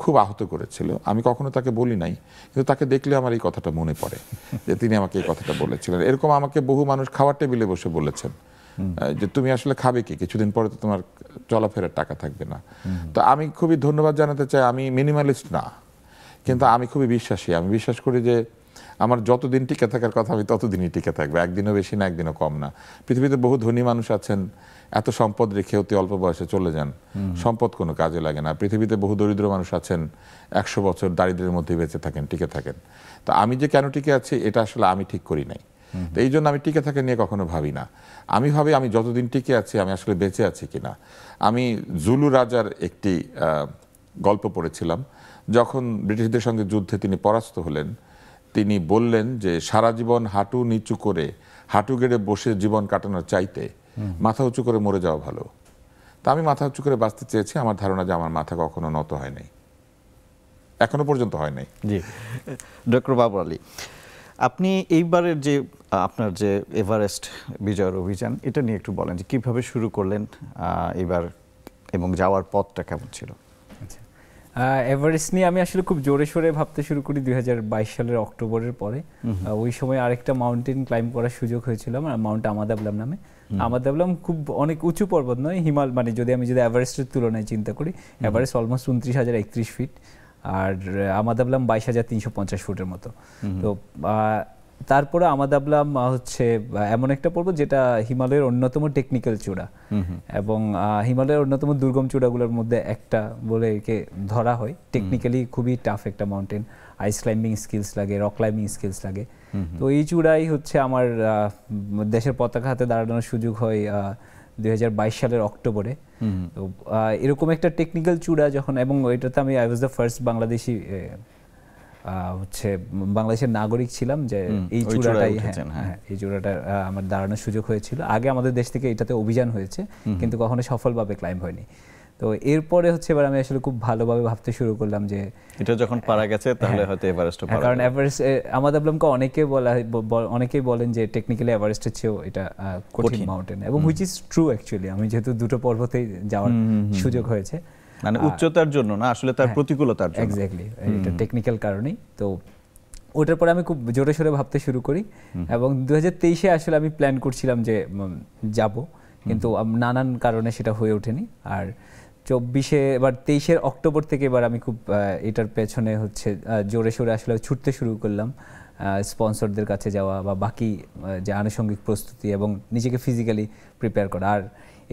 খুব আহত করেছিল। আমি কখনো তাকে বলি নাই, কিন্তু তাকে দেখলে আমার এই কথাটা মনে পড়ে যে তিনি আমাকে এই কথাটা বলেছিলেন। এরকম আমাকে বহু মানুষ খাওয়ার টেবিলে বসে বলেছেন যে তুমি আসলে খাবে কি, কিছুদিন পরে তো তোমার চলাফেরার টাকা থাকবে না। তো আমি খুবই ধন্যবাদ জানাতে চাই, আমি মিনিমালিস্ট না, কিন্তু আমি খুবই বিশ্বাসী। আমি বিশ্বাস করি যে আমার যতদিন টিকে থাকার কথা আমি ততদিনই টিকে থাকবে, একদিনও বেশি না, একদিনও কম না। পৃথিবীতে বহু ধনী মানুষ আছেন, এত সম্পদ রেখে অতি অল্প বয়সে চলে যান, সম্পদ কোনো কাজে লাগে না। পৃথিবীতে বহু দরিদ্র মানুষ আছেন, 100 বছর দারিদ্র্যের মধ্যে বেঁচে থাকেন, টিকে থাকেন। তো আমি যে কেন টিকে আছি এটা আসলে আমি ঠিক করি নাই। তো এই জন্য আমি টিকে থাকা নিয়ে কখনো ভাবি না। আমি ভাবি আমি যতদিন টিকে আছি আমি আসলে বেঁচে আছি কিনা। আমি জুলু রাজার একটি গল্প পড়েছিলাম, যখন ব্রিটিশদের সঙ্গে যুদ্ধে তিনি পরাস্ত হলেন, তিনি বললেন যে সারা জীবন হাঁটু নিচু করে, হাঁটু গেড়ে বসে জীবন কাটানোর চাইতে মাথা উঁচু করে মরে যাওয়া ভালো। তা আমি মাথা উঁচু করে বাঁচতে চেয়েছি। আমার ধারণা যে আমার মাথা কখনো নত হয় নাই, এখনো পর্যন্ত হয় নাই। জি, ডক্টর বাবর আলী, আপনি এইবারের যে আপনার যে এভারেস্ট বিজয়ের অভিযান, এটা নিয়ে একটু বলেন যে কিভাবে শুরু করলেন এবার, এবং যাওয়ার পথটা কেমন ছিল? এভারেস্ট নিয়ে আমি আসলে খুব জোরে সোরে ভাবতে শুরু করি 2022 সালের অক্টোবরের পরে। ওই সময় আরেকটা মাউন্টেন ক্লাইম্ব করার সুযোগ হয়েছিল আমার, মাউন্ট আমাদাবলাম নামে। আমাদাবলাম খুব অনেক উঁচু পর্বত নয়, মানে যদি এভারেস্টের তুলনায় চিন্তা করি, এভারেস্ট অলমোস্ট 29,031 ফিট, আর আমাদাবলাম 22,350 ফুটের মতো। তো তারপরে আমাদাবলাম হচ্ছে এমন একটা পর্বত যেটা হিমালয়ের অন্যতম টেকনিক্যাল চূড়া, এবং হিমালয়ের অন্যতম দুর্গম চূড়াগুলোর মধ্যে একটা বলে একে ধরা হয়। টেকনিক্যালি খুবই টাফ একটা মাউন্টেন, আইস ক্লাইম্বিং স্কিলস লাগে, রক ক্লাইম্বিং স্কিলস লাগে। তো এই চূড়াই হচ্ছে আমার দেশের পতাকা হাতে দাঁড়ানোর সুযোগ হয় 2022 সালের অক্টোবরে। তো এরকম একটা টেকনিক্যাল চূড়া যখন, এবং এটাতে আমি I was the first Bangladeshi হচ্ছে বাংলাদেশের নাগরিক ছিলাম যে এই চূড়াটাই, হ্যাঁ এই চূড়াটা আমার দাঁড়ানোর সুযোগ হয়েছিল। আগে আমাদের দেশ থেকে এটাতে অভিযান হয়েছে, কিন্তু কখনো সফলভাবে ক্লাইম্ব হয়নি। তো এরপরে হচ্ছে এবার আমি আসলে খুব ভালোভাবে ভাবতে শুরু করলাম যে এটা যখন পারা গেছে তাহলে হয়তো এভারেস্টও পারা, কারণ এভারেস্ট আমাদাবলামকে অনেকেই বলেন যে টেকনিক্যালি এভারেস্টের চেয়েও এটা কঠিন মাউন্টেন, এবং হুইচ ইজ ট্রু অ্যাকচুয়ালি। আমি যেহেতু দুটো পর্বতেই যাওয়ার সুযোগ হয়েছে, মানে উচ্চতার জন্য না, আসলে তার প্রতিকূলতার জন্য। এক্স্যাক্টলি, এটা টেকনিক্যাল কারণেই। তো ওটার পরে আমি খুব জোরে সোরে ভাবতে শুরু করি, এবং 2023-এ আসলে আমি প্ল্যান করছিলাম যে যাব, কিন্তু নানান কারণে সেটা হয়ে ওঠেনি। আর 24-এ এবার 23-এর অক্টোবর থেকে এবার আমি খুব এটার পেছনে হচ্ছে জোরে সোরে আসলে ছুটতে শুরু করলাম, স্পন্সরদের কাছে যাওয়া বা বাকি যে আনুষঙ্গিক প্রস্তুতি এবং নিজেকে ফিজিক্যালি প্রিপেয়ার করা। আর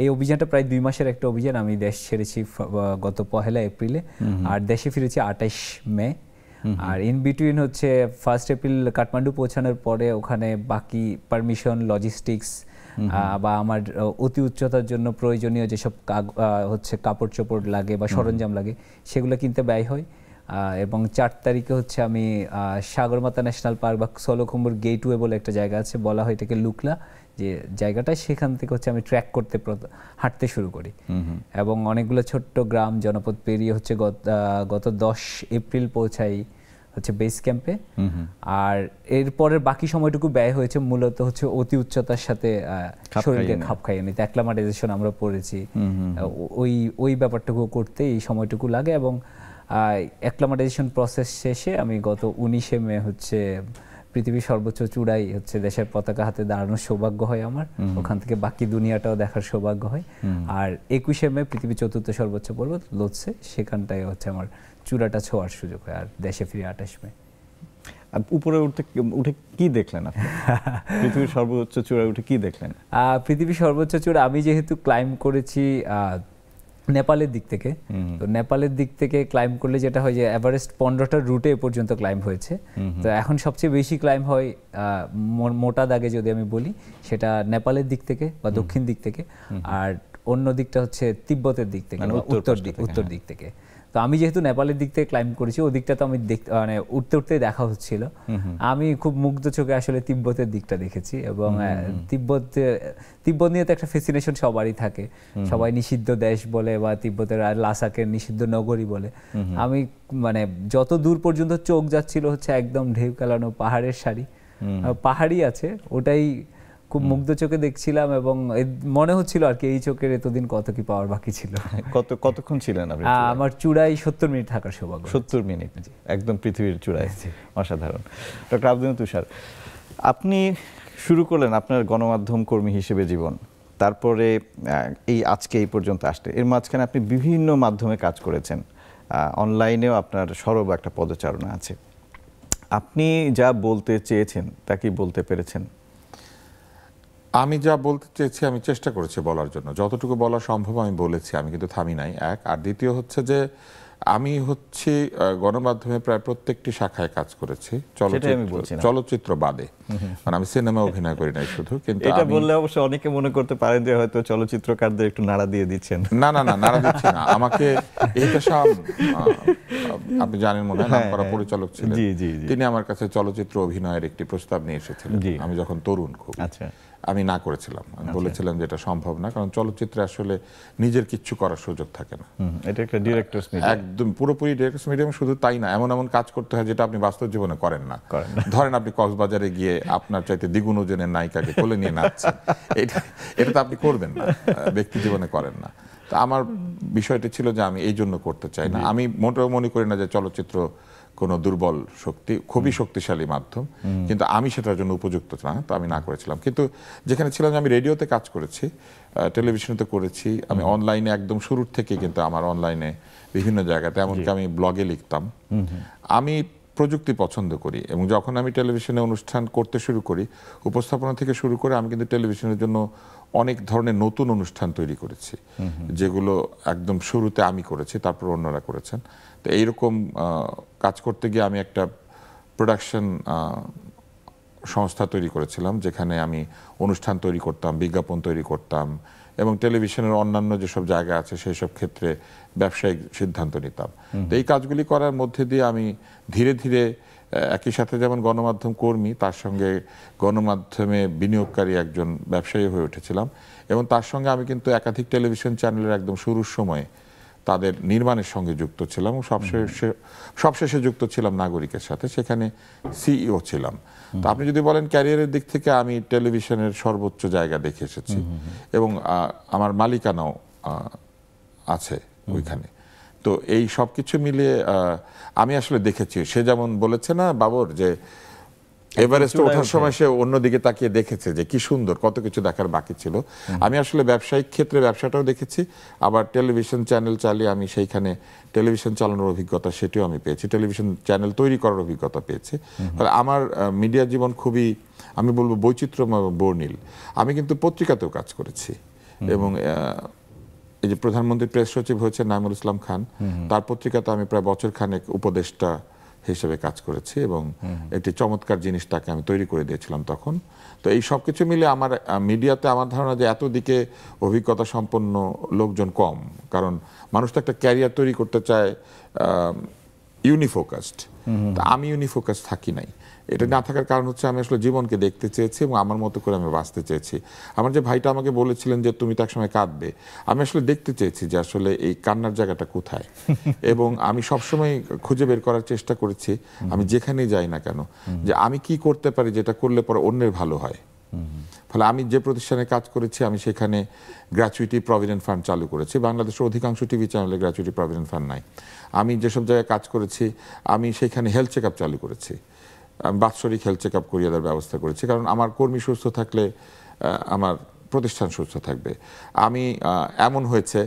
এই অভিযানটা প্রায় 2 মাসের একটা অভিযান। আমি দেশ ছেড়েছি গত 1 এপ্রিলে, আর দেশে ফিরেছি 28 মে। আর ইন বিটুইন হচ্ছে 1 এপ্রিল কাঠমান্ডু পৌঁছানোর পরে ওখানে বাকি পারমিশন, লজিস্টিক্স বা আমার অতি উচ্চতার জন্য প্রয়োজনীয় যেসব হচ্ছে কাপড় চোপড় লাগে বা সরঞ্জাম লাগে সেগুলো কিনতে ব্যয় হয়। এবং 4 তারিখে হচ্ছে আমি সাগরমাথা ন্যাশনাল পার্ক বা সলোখম্বুর গেটওয়ে বলে একটা জায়গা আছে, বলা হয় এটাকে লুকলা, যে জায়গাটা, সেখান থেকে হচ্ছে আমি ট্র্যাক করতে হাঁটতে শুরু করি, এবং অনেকগুলো ছোট্ট গ্রাম জনপদ পেরিয়ে হচ্ছে গত 10 এপ্রিল পৌঁছাই হচ্ছে বেস ক্যাম্পে। আর এরপরের বাকি সময়টুকু ব্যয় হয়েছে মূলত হচ্ছে অতি উচ্চতার সাথে শরীরকে খাপ খাইয়ে নিতে। অ্যাক্লামাটাইজেশন আমরা পড়েছি, ওই ব্যাপারটুকু করতে এই সময়টুকু লাগে। এবং অ্যাক্লামাটাইজেশন প্রসেস শেষে আমি গত 19 মে হচ্ছে পৃথিবীর সর্বোচ্চ চূড়াই হচ্ছে দেশের পতাকা হাতে দাঁড়ানোর সৌভাগ্য হয় আমার, ওখান থেকে বাকি দুনিয়াটাও দেখার সৌভাগ্য হয়। আর 21 মে পৃথিবীর 4র্থ সর্বোচ্চ পর্বত লোৎসে, সেখানটায় হচ্ছে আমার চূড়াটা ছোঁয়ার সুযোগ হয়, আর দেশে ফিরে 28 মে। উপরে উঠে কি দেখলেন আপনি? পৃথিবীর সর্বোচ্চ চূড়ায় উঠে কি দেখলেন? পৃথিবীর সর্বোচ্চ চূড়া আমি যেহেতু ক্লাইম্ব করেছি নেপালের দিক থেকে, তো নেপালের দিক থেকে ক্লাইম্ব করলে যেটা হয় যে এভারেস্ট 15টা রুটে এ পর্যন্ত ক্লাইম্ব হয়েছে। তো এখন সবচেয়ে বেশি ক্লাইম্ব হয় মোটা দাগে যদি আমি বলি, সেটা নেপালের দিক থেকে বা দক্ষিণ দিক থেকে, আর অন্য দিকটা হচ্ছে তিব্বতের দিক থেকে, উত্তর দিক থেকে। তো আমি যেহেতু নেপালের দিক থেকে ক্লাইম্ব করেছি, ওদিকটা তো আমি মানে উঠতে উঠতে দেখা হচ্ছিল। আমি খুব মুগ্ধ চোখে আসলে তিব্বতের দিকটা দেখেছি, এবং তিব্বত নিয়ে তো একটা ফ্যাসিনেশন সবারই থাকে, সবাই নিষিদ্ধ দেশ বলে বা তিব্বতের লাসাকে নিষিদ্ধ নগরী বলে। আমি মানে যত দূর পর্যন্ত চোখ যাচ্ছিল হচ্ছে একদম ঢেউ খেলানো পাহাড়ের সারি, পাহাড়ই আছে, ওটাই খুব মুগ্ধ চোখে দেখছিলাম, এবং মনে হচ্ছিল আর কি এই চোখের এতদিন কত কি পাওয়ার বাকি ছিল। কতক্ষণ ছিলেন আপনি? আমার চূড়ায় 70 মিনিট থাকার সৌভাগ্য। 70 মিনিট, একদম পৃথিবীর চূড়ায়। অসাধারণ। ডক্টর আব্দুল তুষার, আপনি শুরু করলেন আপনার গণমাধ্যম কর্মী হিসেবে জীবন, তারপরে এই আজকে এই পর্যন্ত আসতে, এর মাঝখানে আপনি বিভিন্ন মাধ্যমে কাজ করেছেন, অনলাইনেও আপনার সরব একটা পদচারণা আছে। আপনি যা বলতে চেয়েছেন তা কি বলতে পেরেছেন? আমি যা বলতে চেয়েছি আমি চেষ্টা করেছি বলার জন্য, যতটুকু বলা সম্ভব আমি বলেছি, আমি কিন্তু থামি নাই, এক। আর দ্বিতীয় হচ্ছে যে আমি হচ্ছে গণমাধ্যমে প্রায় প্রত্যেকটি শাখায় কাজ করেছি, চলচ্চিত্র বাদে, মানে আমি সিনেমা অভিনয় করি নাই শুধু। কিন্তু এটা বললে অবশ্য অনেকে মনে করতে পারেন যে হয়তো চলচ্চিত্রকারদের একটু নাড়া দিয়ে দিচ্ছেন। না না না, নাড়া দিচ্ছি না। আমাকে এহতেশাম, আপনি জানেন মনে হয়, নামকরা পরিচালক ছিলেন, তিনি আমার কাছে চলচ্চিত্র অভিনয়ের একটি প্রস্তাব নিয়ে এসেছিলেন আমি যখন তরুণ খুব। আচ্ছা, আমি না করেছিলাম, আমি বলেছিলাম যে এটা সম্ভব না, কারণ চলচ্চিত্রে আসলে নিজের কিচ্ছু করার সুযোগ থাকে না। এটা একটা ডিরেক্টরস মিডিয়াম, একদম পুরোপুরি ডিরেক্টরস মিডিয়াম। শুধু তাই না, এমন এমন কাজ করতে হয় যেটা আপনি বাস্তব জীবনে করেন না। ধরেন আপনি কক্সবাজারে গিয়ে আপনার চাইতে দ্বিগুণ ওজনের নায়িকাকে কোলে নিয়ে নাচছেন, এটা তো আপনি করবেন না, ব্যক্তি জীবনে করেন না। তো আমার বিষয়টা ছিল যে আমি এই জন্য করতে চাই না। আমি মোটেও মনে করি না যে চলচ্চিত্র কোনো দুর্বল শক্তি, খুবই শক্তিশালী মাধ্যম, কিন্তু আমি সেটার জন্য উপযুক্ত না, তো আমি না করেছিলাম। কিন্তু যেখানে ছিলাম, আমি রেডিওতে কাজ করেছি, টেলিভিশনেতে করেছি, আমি অনলাইনে একদম শুরুর থেকে, কিন্তু আমার অনলাইনে বিভিন্ন জায়গাতে, এমনকি আমি ব্লগে লিখতাম। আমি প্রযুক্তি পছন্দ করি, এবং যখন আমি টেলিভিশনে অনুষ্ঠান করতে শুরু করি, উপস্থাপনা থেকে শুরু করে, আমি কিন্তু টেলিভিশনের জন্য অনেক ধরনের নতুন অনুষ্ঠান তৈরি করেছি, যেগুলো একদম শুরুতে আমি করেছি, তারপর অন্যরা করেছেন। তো এইরকম কাজ করতে গিয়ে আমি একটা প্রোডাকশন সংস্থা তৈরি করেছিলাম, যেখানে আমি অনুষ্ঠান তৈরি করতাম, বিজ্ঞাপন তৈরি করতাম, এবং টেলিভিশনের অন্যান্য যেসব জায়গা আছে সেই সব ক্ষেত্রে ব্যবসায়িক সিদ্ধান্ত নিতাম। তো এই কাজগুলি করার মধ্যে দিয়ে আমি ধীরে ধীরে একই সাথে যেমন গণমাধ্যম কর্মী, তার সঙ্গে গণমাধ্যমে বিনিয়োগকারী একজন ব্যবসায়ী হয়ে উঠেছিলাম, এবং তার সঙ্গে আমি কিন্তু একাধিক টেলিভিশন চ্যানেলের একদম শুরুর সময়ে তাদের নির্মাণের সঙ্গে যুক্ত ছিলাম, এবং সবশেষে যুক্ত ছিলাম নাগরিকের সাথে, সেখানে সিইও ছিলাম। তো আপনি যদি বলেন ক্যারিয়ারের দিক থেকে, আমি টেলিভিশনের সর্বোচ্চ জায়গা দেখে এসেছি, এবং আমার মালিকানাও আছে ওইখানে। তো এই সব কিছু মিলিয়ে আমি আসলে দেখেছি, সে যেমন বলেছে না বাবর, যে এভারেস্টে ওঠার সময় সে অন্যদিকে তাকিয়ে দেখেছে যে কি সুন্দর, কত কিছু দেখার বাকি ছিল। আমি আসলে ব্যবসায়িক ক্ষেত্রে ব্যবসাটাও দেখেছি, আবার টেলিভিশন চ্যানেল চালিয়ে আমি সেইখানে টেলিভিশন চালানোর অভিজ্ঞতা সেটিও আমি পেয়েছি, টেলিভিশন চ্যানেল তৈরি করার অভিজ্ঞতা পেয়েছি। ফলে আমার মিডিয়া জীবন খুবই, আমি বলবো, বৈচিত্র্যময়, বর্ণিল। আমি কিন্তু পত্রিকাতেও কাজ করেছি, এবং এই যে প্রধানমন্ত্রী প্রেস সচিব হয়েছে নাইমুল ইসলাম খান, তার পত্রিকাতে আমি প্রায় বছর খানেক উপদেষ্টা হিসেবে কাজ করেছি, এবং একটি চমৎকার জিনিসটাকে আমি তৈরি করে দিয়েছিলাম তখন। তো এই সব কিছু মিলে আমার মিডিয়াতে আমার ধারণা যে এত দিকে অভিজ্ঞতা সম্পন্ন লোকজন কম, কারণ মানুষ তো একটা ক্যারিয়ার তৈরি করতে চায় ইউনিফোকাসড। আমি ইউনিফোকাস থাকি নাই। এটা না থাকার কারণ হচ্ছে আমি আসলে জীবনকে দেখতে চেয়েছি, এবং আমার মতো করে আমি বাঁচতে চেয়েছি। আমার যে ভাইটা আমাকে বলেছিলেন যে তুমি তো একসময় কাঁদবে, আমি আসলে দেখতে চেয়েছি যে আসলে এই কান্নার জায়গাটা কোথায়, এবং আমি সবসময় খুঁজে বের করার চেষ্টা করেছি, আমি যেখানেই যাই না কেন, যে আমি কি করতে পারি যেটা করলে পরে অন্যের ভালো হয়। ফলে আমি যে প্রতিষ্ঠানে কাজ করেছি, আমি সেখানে গ্র্যাচুইটি প্রভিডেন্ট ফান্ড চালু করেছি। বাংলাদেশের অধিকাংশ টিভি চ্যানেলে গ্র্যাচুইটি প্রভিডেন্ট ফান্ড নাই। আমি যেসব জায়গায় কাজ করেছি, আমি সেখানে হেলথ চেক আপ চালু করেছি, বাৎসরিক হেলথ চেক আপ করিয়ে দেওয়ার ব্যবস্থা করেছি, কারণ আমার কর্মী সুস্থ থাকলে আমার প্রতিষ্ঠান সুস্থ থাকবে। আমি এমন হয়েছে,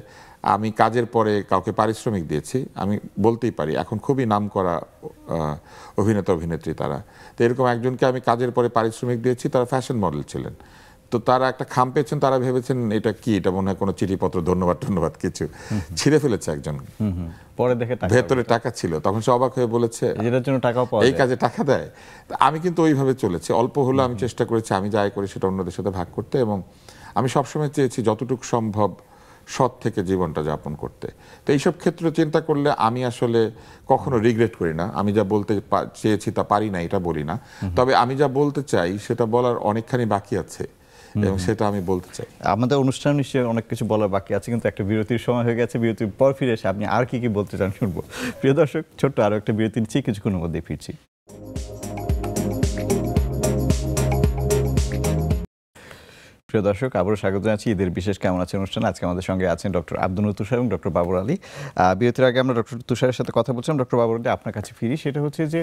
আমি কাজের পরে কাউকে পারিশ্রমিক দিয়েছি, আমি বলতেই পারি এখন খুবই নামকরা অভিনেতা অভিনেত্রী তারা, তো এরকম একজনকে আমি কাজের পরে পারিশ্রমিক দিয়েছি, তারা ফ্যাশন মডেল ছিলেন। তো তারা একটা খাম পেয়েছেন, তারা ভেবেছেন এটা কি, এটা মনে হয় কোনো চিঠিপত্র, ধন্যবাদ কিছু ছিঁড়ে ফেলেছে একজন, পরে দেখে ভেতরে টাকা ছিল, তখন সে অবাক হয়ে বলেছে এটার জন্য টাকাও পাওয়া এই কাজে টাকা দেয়। আমি কিন্তু ওইভাবে চলেছি, অল্প হলে আমি চেষ্টা করেছি আমি যাই করি সেটা অন্যদের সাথে ভাগ করতে, এবং আমি সবসময় চেয়েছি যতটুকু সম্ভব সৎ থেকে জীবনটা যাপন করতে। তো এইসব ক্ষেত্রে চিন্তা করলে আমি আসলে কখনো রিগ্রেট করি না। আমি যা বলতে চেয়েছি তা পারি না এটা বলি না, তবে আমি যা বলতে চাই সেটা বলার অনেকখানি বাকি আছে, এবং সেটা আমি বলতে চাই। আমাদের অনুষ্ঠান নিশ্চয়ই অনেক কিছু বলার বাকি আছে, কিন্তু একটা বিরতির সময় হয়ে গেছে। বিরতির পর ফিরে এসে আপনি আর কি কি বলতে চান শুনবো। প্রিয় দর্শক, ছোট্ট আরো একটা বিরতি নিচ্ছি, কিছুক্ষণের মধ্যে ফিরছি। প্রিয় দর্শক, আবারও স্বাগত জানাচ্ছি ঈদের বিশেষ কেমন আছে অনুষ্ঠানে। আজকে আমাদের সঙ্গে আছেন ডক্টর আব্দুল তুষার এবং ডক্টর বাবর আলী। বিরতির আগে আমরা ডক্টর তুষারের সাথে কথা বলছিলাম। ডক্টর বাবর আলী, আপনার কাছে ফিরি। সেটা হচ্ছে যে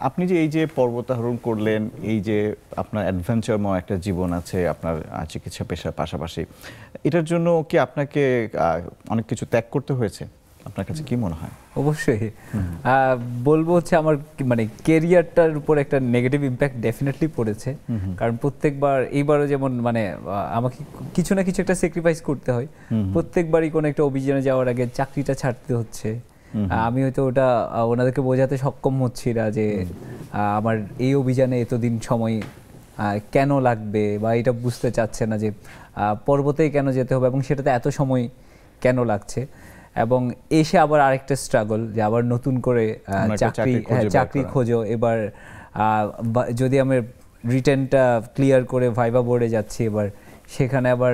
আপনি যে এই যে পর্বতারোহণ করলেন, এই যে আপনার অ্যাডভেঞ্চারময় একটা জীবন আছে আপনার চিকিৎসা পেশার পাশাপাশি, এটার জন্য কি আপনাকে অনেক কিছু ত্যাগ করতে হয়েছে? আপনার কাছে কি মনে হয়? অবশ্যই বলবো হচ্ছে আমার মানে কেরিয়ারটার উপর একটা নেগেটিভ ইম্প্যাক্ট ডেফিনেটলি পড়েছে, কারণ প্রত্যেকবার, এইবারও যেমন মানে আমাকে কিছু না কিছু একটা স্যাক্রিফাইস করতে হয়। প্রত্যেকবারই কোনো একটা অভিযানে যাওয়ার আগে চাকরিটা ছাড়তে হচ্ছে। আমি হয়তো ওটা ওনাদেরকে বোঝাতে সক্ষম হচ্ছি না যে আমার এই অভিযানে এতদিন সময় কেন লাগবে, বা এটা বুঝতে চাচ্ছে না যে পর্বতেই কেন যেতে হবে এবং সেটাতে এত সময় কেন লাগছে। এবং এসে আবার আরেকটা স্ট্রাগল, যে আবার নতুন করে চাকরি খোঁজো। এবার যদি আমি রিটেনটা ক্লিয়ার করে ভাইবা বোর্ডে যাচ্ছি, এবার সেখানে আবার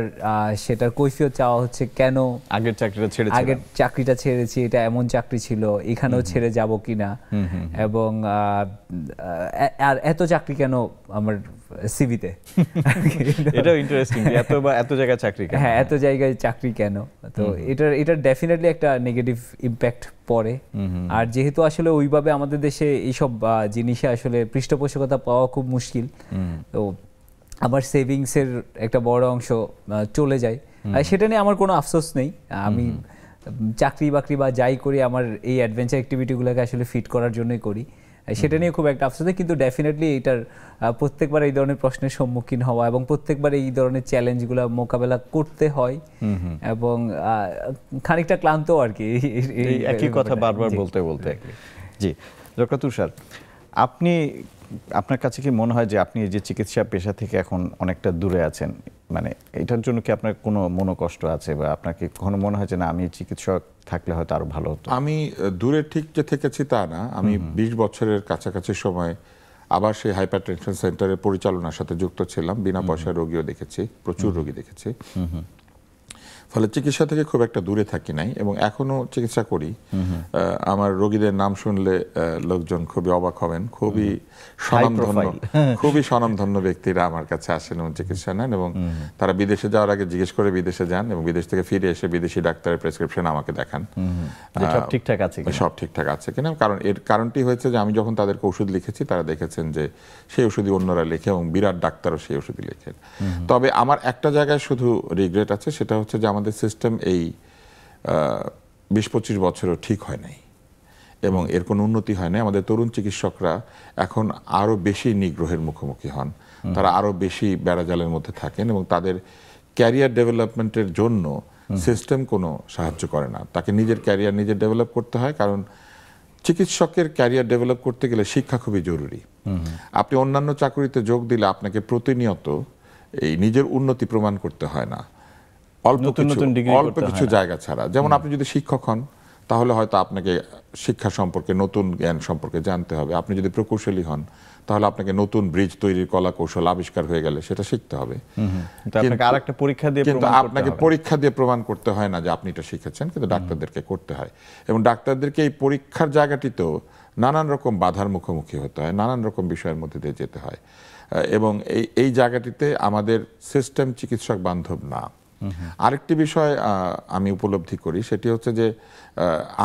সেটার কৈফিয়ত চাওয়া হচ্ছে, কেন আগের চাকরিটা ছেড়েছি, এটা এমন চাকরি ছিল, এখানেও ছেড়ে যাব কিনা, এবং আর এত চাকরি কেন আমার সিভিতে। এটাও ইন্টারেস্টিং, এত জায়গায় চাকরি কেন? হ্যাঁ, এত জায়গায় চাকরি কেন, তো এটার ডেফিনেটলি একটা নেগেটিভ ইম্প্যাক্ট পড়ে। আর যেহেতু আসলে ওইভাবে আমাদের দেশে এইসব জিনিসে আসলে পৃষ্ঠপোষকতা পাওয়া খুব মুশকিল, তো আমার সেভিংসের একটা বড় অংশ চলে যায়। আর সেটা নিয়ে আমার কোনো আফসোস নেই। আমি চাকরি বাকরি বা যাই করি আমার এই অ্যাডভেঞ্চার অ্যাক্টিভিটিগুলোকে আসলে ফিট করার জন্যই করি, সেটা নিয়ে খুব একটা আফসোস নেই। কিন্তু ডেফিনেটলি এটার প্রত্যেকবার এই ধরনের প্রশ্নের সম্মুখীন হওয়া এবং প্রত্যেকবার এই ধরনের চ্যালেঞ্জগুলো মোকাবেলা করতে হয় এবং খানিকটা ক্লান্ত আর কি, এই একই কথা বারবার বলতে বলতে। জি ডক্টর তুষার, আপনার কাছে কি মনে হয় যে আপনি যে চিকিৎসা পেশা থেকে এখন অনেকটা দূরে আছেন, মানে এটার জন্য কি আপনার কোনো মনোকষ্ট আছে, বা আপনার কি কখনো মনে হয় যে না আমি চিকিৎসক থাকলে হয়তো আরো ভালো হতো? আমি দূরে ঠিক যে থেকেছি তা না, আমি 20 বছরের কাছাকাছি সময় আবার সেই হাইপারটেনশন সেন্টারের পরিচালনার সাথে যুক্ত ছিলাম। বিনা পয়সায় রোগীও দেখেছি, প্রচুর রোগী দেখেছি, ফলে চিকিৎসা থেকে খুব একটা দূরে থাকি নাই এবং এখনো চিকিৎসা করি। আমার রোগীদের নাম শুনলে লোকজন খুবই অবাক হবেন। খুবই স্বনামধন্য ব্যক্তিরা আমার কাছে আসেন এবং চিকিৎসা নেন, এবং তারা বিদেশে যাওয়ার আগে জিজ্ঞেস করে বিদেশে যান এবং বিদেশ থেকে ফিরে এসে বিদেশি ডাক্তারের প্রেসক্রিপশন আমাকে দেখান সব ঠিকঠাক আছে, সব ঠিকঠাক আছে কিনা। কারণ এর কারণটি হয়েছে যে আমি যখন তাদেরকে ওষুধ লিখেছি তারা দেখেছেন যে সেই ওষুধই অন্যরা লেখে এবং বিরাট ডাক্তারও সেই ওষুধই লেখেন। তবে আমার একটা জায়গায় শুধু রিগ্রেট আছে, সেটা হচ্ছে যে আমাদের সিস্টেম এই 20-25 বছরও ঠিক হয় নাই এবং এর কোনো উন্নতি হয় নাই। আমাদের তরুণ চিকিৎসকরা এখন আরো বেশি নিগ্রহের মুখোমুখি হন, তারা আরো বেশি বেড়াজালের মধ্যে থাকেন এবং তাদের ক্যারিয়ার ডেভেলপমেন্টের জন্য সিস্টেম কোনো সাহায্য করে না। তাকে নিজের ক্যারিয়ার নিজে ডেভেলপ করতে হয়, কারণ চিকিৎসকের ক্যারিয়ার ডেভেলপ করতে গেলে শিক্ষা খুবই জরুরি। আপনি অন্যান্য চাকরিতে যোগ দিলে আপনাকে প্রতিনিয়ত এই নিজের উন্নতি প্রমাণ করতে হয় না, অল্প কিছু জায়গা ছাড়া। যেমন আপনি যদি শিক্ষক হন তাহলে হয়তো আপনাকে শিক্ষা সম্পর্কে, নতুন জ্ঞান সম্পর্কে জানতে হবে। আপনি যদি প্রকৌশলী হন তাহলে আপনাকে নতুন ব্রিজ তৈরির কলা কৌশল আবিষ্কার হয়ে গেলে সেটা শিখতে হবে। কিন্তু আপনাকে পরীক্ষা দিয়ে প্রমাণ করতে হয় না যে আপনি এটা শিখেছেন, কিন্তু ডাক্তারদেরকে করতে হয়। এবং ডাক্তারদেরকে এই পরীক্ষার জায়গাটিতেও নানান রকম বাধার মুখোমুখি হতে হয়, নানান রকম বিষয়ের মধ্যে দিয়ে যেতে হয় এবং এই জায়গাটিতে আমাদের সিস্টেম চিকিৎসক বান্ধব না। আরেকটি বিষয় আমি উপলব্ধি করি, সেটি হচ্ছে যে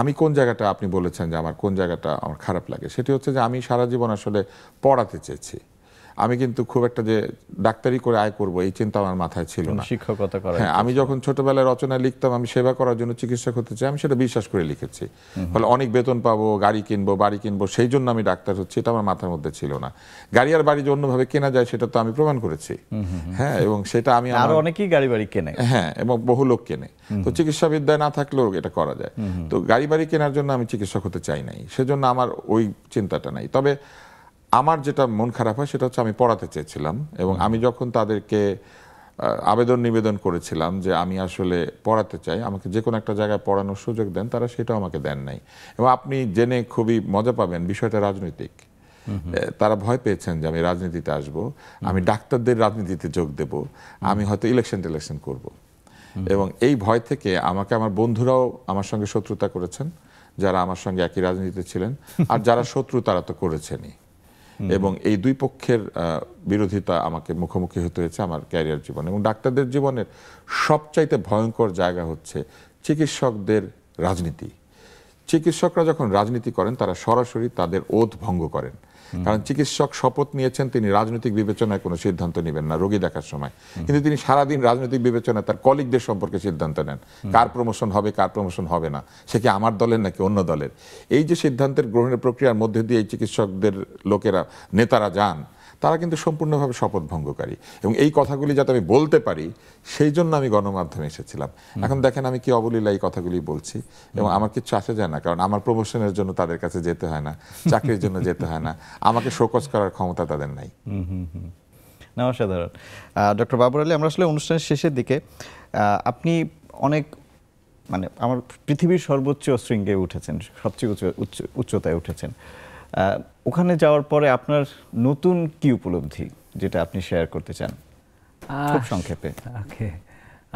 আমি কোন জায়গাটা, আপনি বলেছেন যে আমার কোন জায়গাটা আমার খারাপ লাগে, সেটি হচ্ছে যে আমি সারা জীবন আসলে পড়াতে চেয়েছি। আমি কিন্তু খুব একটা যে ডাক্তারি করে আয় করব এই চিন্তা আমার মাথায় ছিল না। শিক্ষকতা করা, হ্যাঁ, আমি যখন ছোটবেলায় রচনা লিখতাম আমি সেবা করার জন্য চিকিৎসক হতে চাই, আমি সেটা বিশ্বাস করে লিখেছি। ফলে অনেক বেতন পাবো, গাড়ি কিনবো, বাড়ি কিনবো, সেই জন্য আমি ডাক্তার হচ্ছি, এটা আমার মাথার মধ্যে ছিল না। গাড়ি আর বাড়ি যে অন্যভাবে কেনা যায় সেটা তো আমি প্রমাণ করেছি। হ্যাঁ, এবং সেটা আমি আরো অনেকেই গাড়ি বাড়ি কেনে, হ্যাঁ, এবং বহু লোক কেনে। তো চিকিৎসা বিদ্যায় না থাকলেও এটা করা যায়। তো গাড়ি বাড়ি কেনার জন্য আমি চিকিৎসক হতে চাই নাই, সেজন্য আমার ওই চিন্তাটা নাই। তবে আমার যেটা মন খারাপ হয় সেটা হচ্ছে আমি পড়াতে চেয়েছিলাম এবং আমি যখন তাদেরকে আবেদন নিবেদন করেছিলাম যে আমি আসলে পড়াতে চাই, আমাকে যে কোনো একটা জায়গায় পড়ানোর সুযোগ দেন, তারা সেটাও আমাকে দেন নাই। এবং আপনি জেনে খুবই মজা পাবেন, বিষয়টা রাজনৈতিক। তারা ভয় পেয়েছেন যে আমি রাজনীতিতে আসব, আমি ডাক্তারদের রাজনীতিতে যোগ দেব, আমি হয়তো ইলেকশন করব। এবং এই ভয় থেকে আমাকে আমার বন্ধুরাও আমার সঙ্গে শত্রুতা করেছেন, যারা আমার সঙ্গে একই রাজনীতিতে ছিলেন, আর যারা শত্রু তারা তো করেছেনই। এবং এই দুই পক্ষের বিরোধিতা আমাকে মুখোমুখি হতে হয়েছে আমার ক্যারিয়ার জীবনে। এবং ডাক্তারদের জীবনের সবচাইতে ভয়ঙ্কর জায়গা হচ্ছে চিকিৎসকদের রাজনীতি। চিকিৎসকরা যখন রাজনীতি করেন তারা সরাসরি তাদের ওথ ভঙ্গ করেন, কারণ চিকিৎসক শপথ নিয়েছেন তিনি রাজনৈতিক বিবেচনায় কোনো সিদ্ধান্ত নেবেন না রোগী দেখার সময়, কিন্তু তিনি সারাদিন রাজনৈতিক বিবেচনায় তার কলিগদের সম্পর্কে সিদ্ধান্ত নেন, কার প্রমোশন হবে কার প্রমোশন হবে না, সে কি আমার দলের নাকি অন্য দলের। এই যে সিদ্ধান্তের গ্রহণের প্রক্রিয়ার মধ্যে দিয়ে এই চিকিৎসকদের লোকেরা, নেতারা যান, তারা কিন্তু সম্পূর্ণভাবে শপথ ভঙ্গকারী। এবং এই কথাগুলি যাতে আমি বলতে পারি সেই জন্য আমি গণমাধ্যমে এসেছিলাম। এখন দেখেন আমি কি অবলীলা এই কথাগুলি বলছি এবং আমার কিছু আসে যায় না, কারণ আমার প্রমোশনের জন্য তাদের কাছে যেতে হয় না, চাকরির জন্য যেতে হয় না, আমাকে শোকজ করার ক্ষমতা তাদের নাই। না, অসাধারণ। ডক্টর বাবর আলী, আমরা আসলে অনুষ্ঠানের শেষের দিকে, আপনি অনেক মানে আমার পৃথিবীর সর্বোচ্চ শৃঙ্গে উঠেছেন, সবচেয়ে উচ্চতায় উঠেছেন। ওখানে যাওয়ার পরে আপনার নতুন কি উপলব্ধি যেটা আপনি শেয়ার করতে চান খুব সংক্ষেপে? ওকে,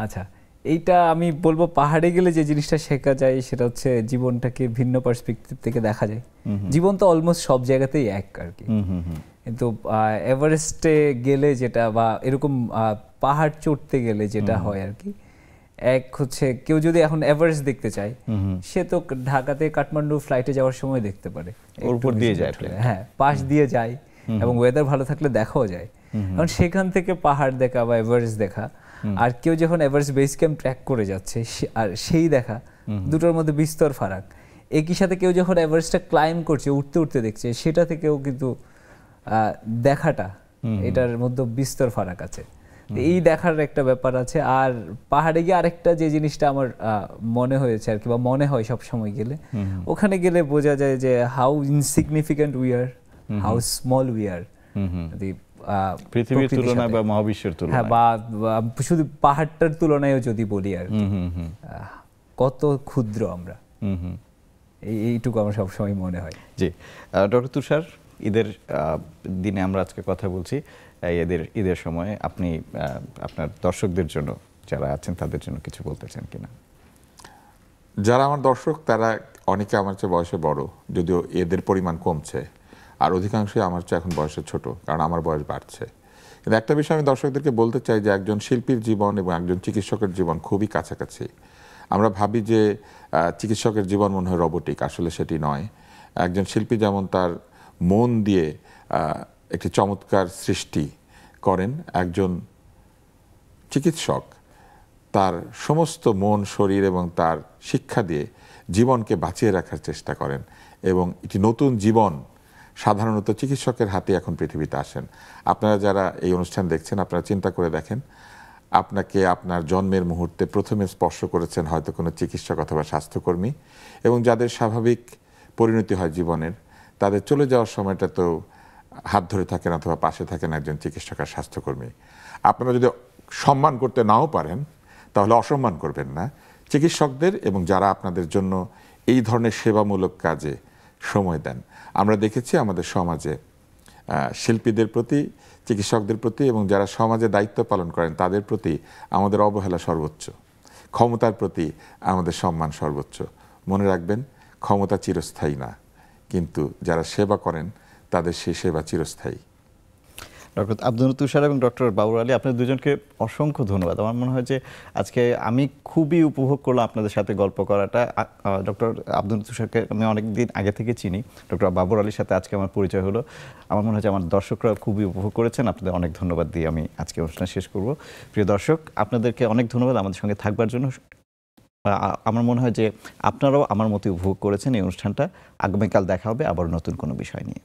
আচ্ছা, এইটা আমি বলবো পাহাড়ে গেলে যে জিনিসটা শেখা যায় সেটা হচ্ছে জীবনটাকে ভিন্ন পার্সপেক্টিভ থেকে দেখা যায়। জীবন তো অলমোস্ট সব জায়গাতেই এক আর কি, কিন্তু এভারেস্টে গেলে যেটা বা এরকম পাহাড় চড়তে গেলে যেটা হয় আর কি, এক হচ্ছে কেউ যদি এখন এভারেস্ট দেখতে চায় সে তো ঢাকাতে কাঠমান্ডু ফ্লাইটে যাওয়ার সময় দেখতে পারে, ওর উপর দিয়ে যায়, হ্যাঁ পাশ দিয়ে যায় এবং ওয়েদার ভালো থাকলে দেখাও যায়। কারণ সেখান থেকে পাহাড় দেখা বা এভারেস্ট দেখা আর কেউ যখন এভারেস্ট বেস ক্যাম্প ট্র্যাক করে যাচ্ছে আর সেই দেখা, দুটোর মধ্যে বিস্তর ফারাক। একই সাথে কেউ যখন এভারেস্টটা ক্লাইম্ব করছে, উঠতে উঠতে দেখছে, সেটা থেকেও কিন্তু দেখাটা, এটার মধ্যে বিস্তর ফারাক আছে। এই দেখার একটা ব্যাপার আছে। আর পাহাড়ে গিয়ে আরেকটা যে জিনিসটা আমার মনে হয়েছে আর কি, বা মনে হয় সব সময় গেলে, ওখানে গেলে বোঝা যায় যে how insignificant we are, how small we are পৃথিবীর তুলনায় বা মহাবিশ্বের তুলনায়, হ্যাঁ, বা শুধু পাহাড়টার তুলনায়ও যদি বলি আর কি, কত ক্ষুদ্র আমরা, এইটুকু আমার সবসময় মনে হয়। জি, ডক্টর তুষার, ঈদের দিনে আমরা আজকে কথা বলছি, ঈদের সময়ে আপনি আপনার দর্শকদের জন্য যারা আছেন তাদের জন্য কিছু বলতে চান কিনা? যারা আমার দর্শক তারা অনেকে আমার চেয়ে বয়সে বড়, যদিও এদের পরিমাণ কমছে, আর অধিকাংশই আমার চেয়ে এখন বয়সে ছোট, কারণ আমার বয়স বাড়ছে। কিন্তু একটা বিষয় আমি দর্শকদেরকে বলতে চাই যে একজন শিল্পীর জীবন এবং একজন চিকিৎসকের জীবন খুবই কাছাকাছি। আমরা ভাবি যে চিকিৎসকের জীবন মনে হয় রোবটিক, আসলে সেটি নয়। একজন শিল্পী যেমন তার মন দিয়ে একটি চমৎকার সৃষ্টি করেন, একজন চিকিৎসক তার সমস্ত মন, শরীর এবং তার শিক্ষা দিয়ে জীবনকে বাঁচিয়ে রাখার চেষ্টা করেন, এবং একটি নতুন জীবন সাধারণত চিকিৎসকের হাতে এখন পৃথিবীতে আসেন। আপনারা যারা এই অনুষ্ঠান দেখছেন, আপনারা চিন্তা করে দেখেন, আপনাকে আপনার জন্মের মুহূর্তে প্রথমে স্পর্শ করেছেন হয়তো কোনো চিকিৎসক অথবা স্বাস্থ্যকর্মী, এবং যাদের স্বাভাবিক পরিণতি হয় জীবনের, তাদের চলে যাওয়ার সময়টা তো হাত ধরে থাকেন অথবা পাশে থাকেন একজন চিকিৎসক আর স্বাস্থ্যকর্মী। আপনারা যদি সম্মান করতে নাও পারেন তাহলে অসম্মান করবেন না চিকিৎসকদের এবং যারা আপনাদের জন্য এই ধরনের সেবামূলক কাজে সময় দেন। আমরা দেখেছি আমাদের সমাজে শিল্পীদের প্রতি, চিকিৎসকদের প্রতি এবং যারা সমাজে দায়িত্ব পালন করেন তাদের প্রতি আমাদের অবহেলা সর্বোচ্চ, ক্ষমতার প্রতি আমাদের সম্মান সর্বোচ্চ। মনে রাখবেন, ক্ষমতা চিরস্থায়ী না, কিন্তু যারা সেবা করেন তাদের সেই সেবা চিরস্থায়ী। ডক্টর আব্দুল তুষার এবং ডক্টর বাবর আলী, আপনাদের দুজনকে অসংখ্য ধন্যবাদ। আমার মনে হয় যে আজকে আমি খুবই উপভোগ করলাম আপনাদের সাথে গল্প করাটা। ডক্টর আব্দুল তুষারকে আমি অনেক দিন আগে থেকে চিনি, ডক্টর বাবর আলীর সাথে আজকে আমার পরিচয় হলো। আমার মনে হয় যে আমার দর্শকরা খুবই উপভোগ করেছেন। আপনাদের অনেক ধন্যবাদ দিয়ে আমি আজকে অনুষ্ঠান শেষ করব। প্রিয় দর্শক, আপনাদেরকে অনেক ধন্যবাদ আমাদের সঙ্গে থাকবার জন্য। আমার মনে হয় যে আপনারাও আমার মতো উপভোগ করেছেন এই অনুষ্ঠানটা। আগামীকাল দেখা হবে আবার নতুন কোনো বিষয় নিয়ে।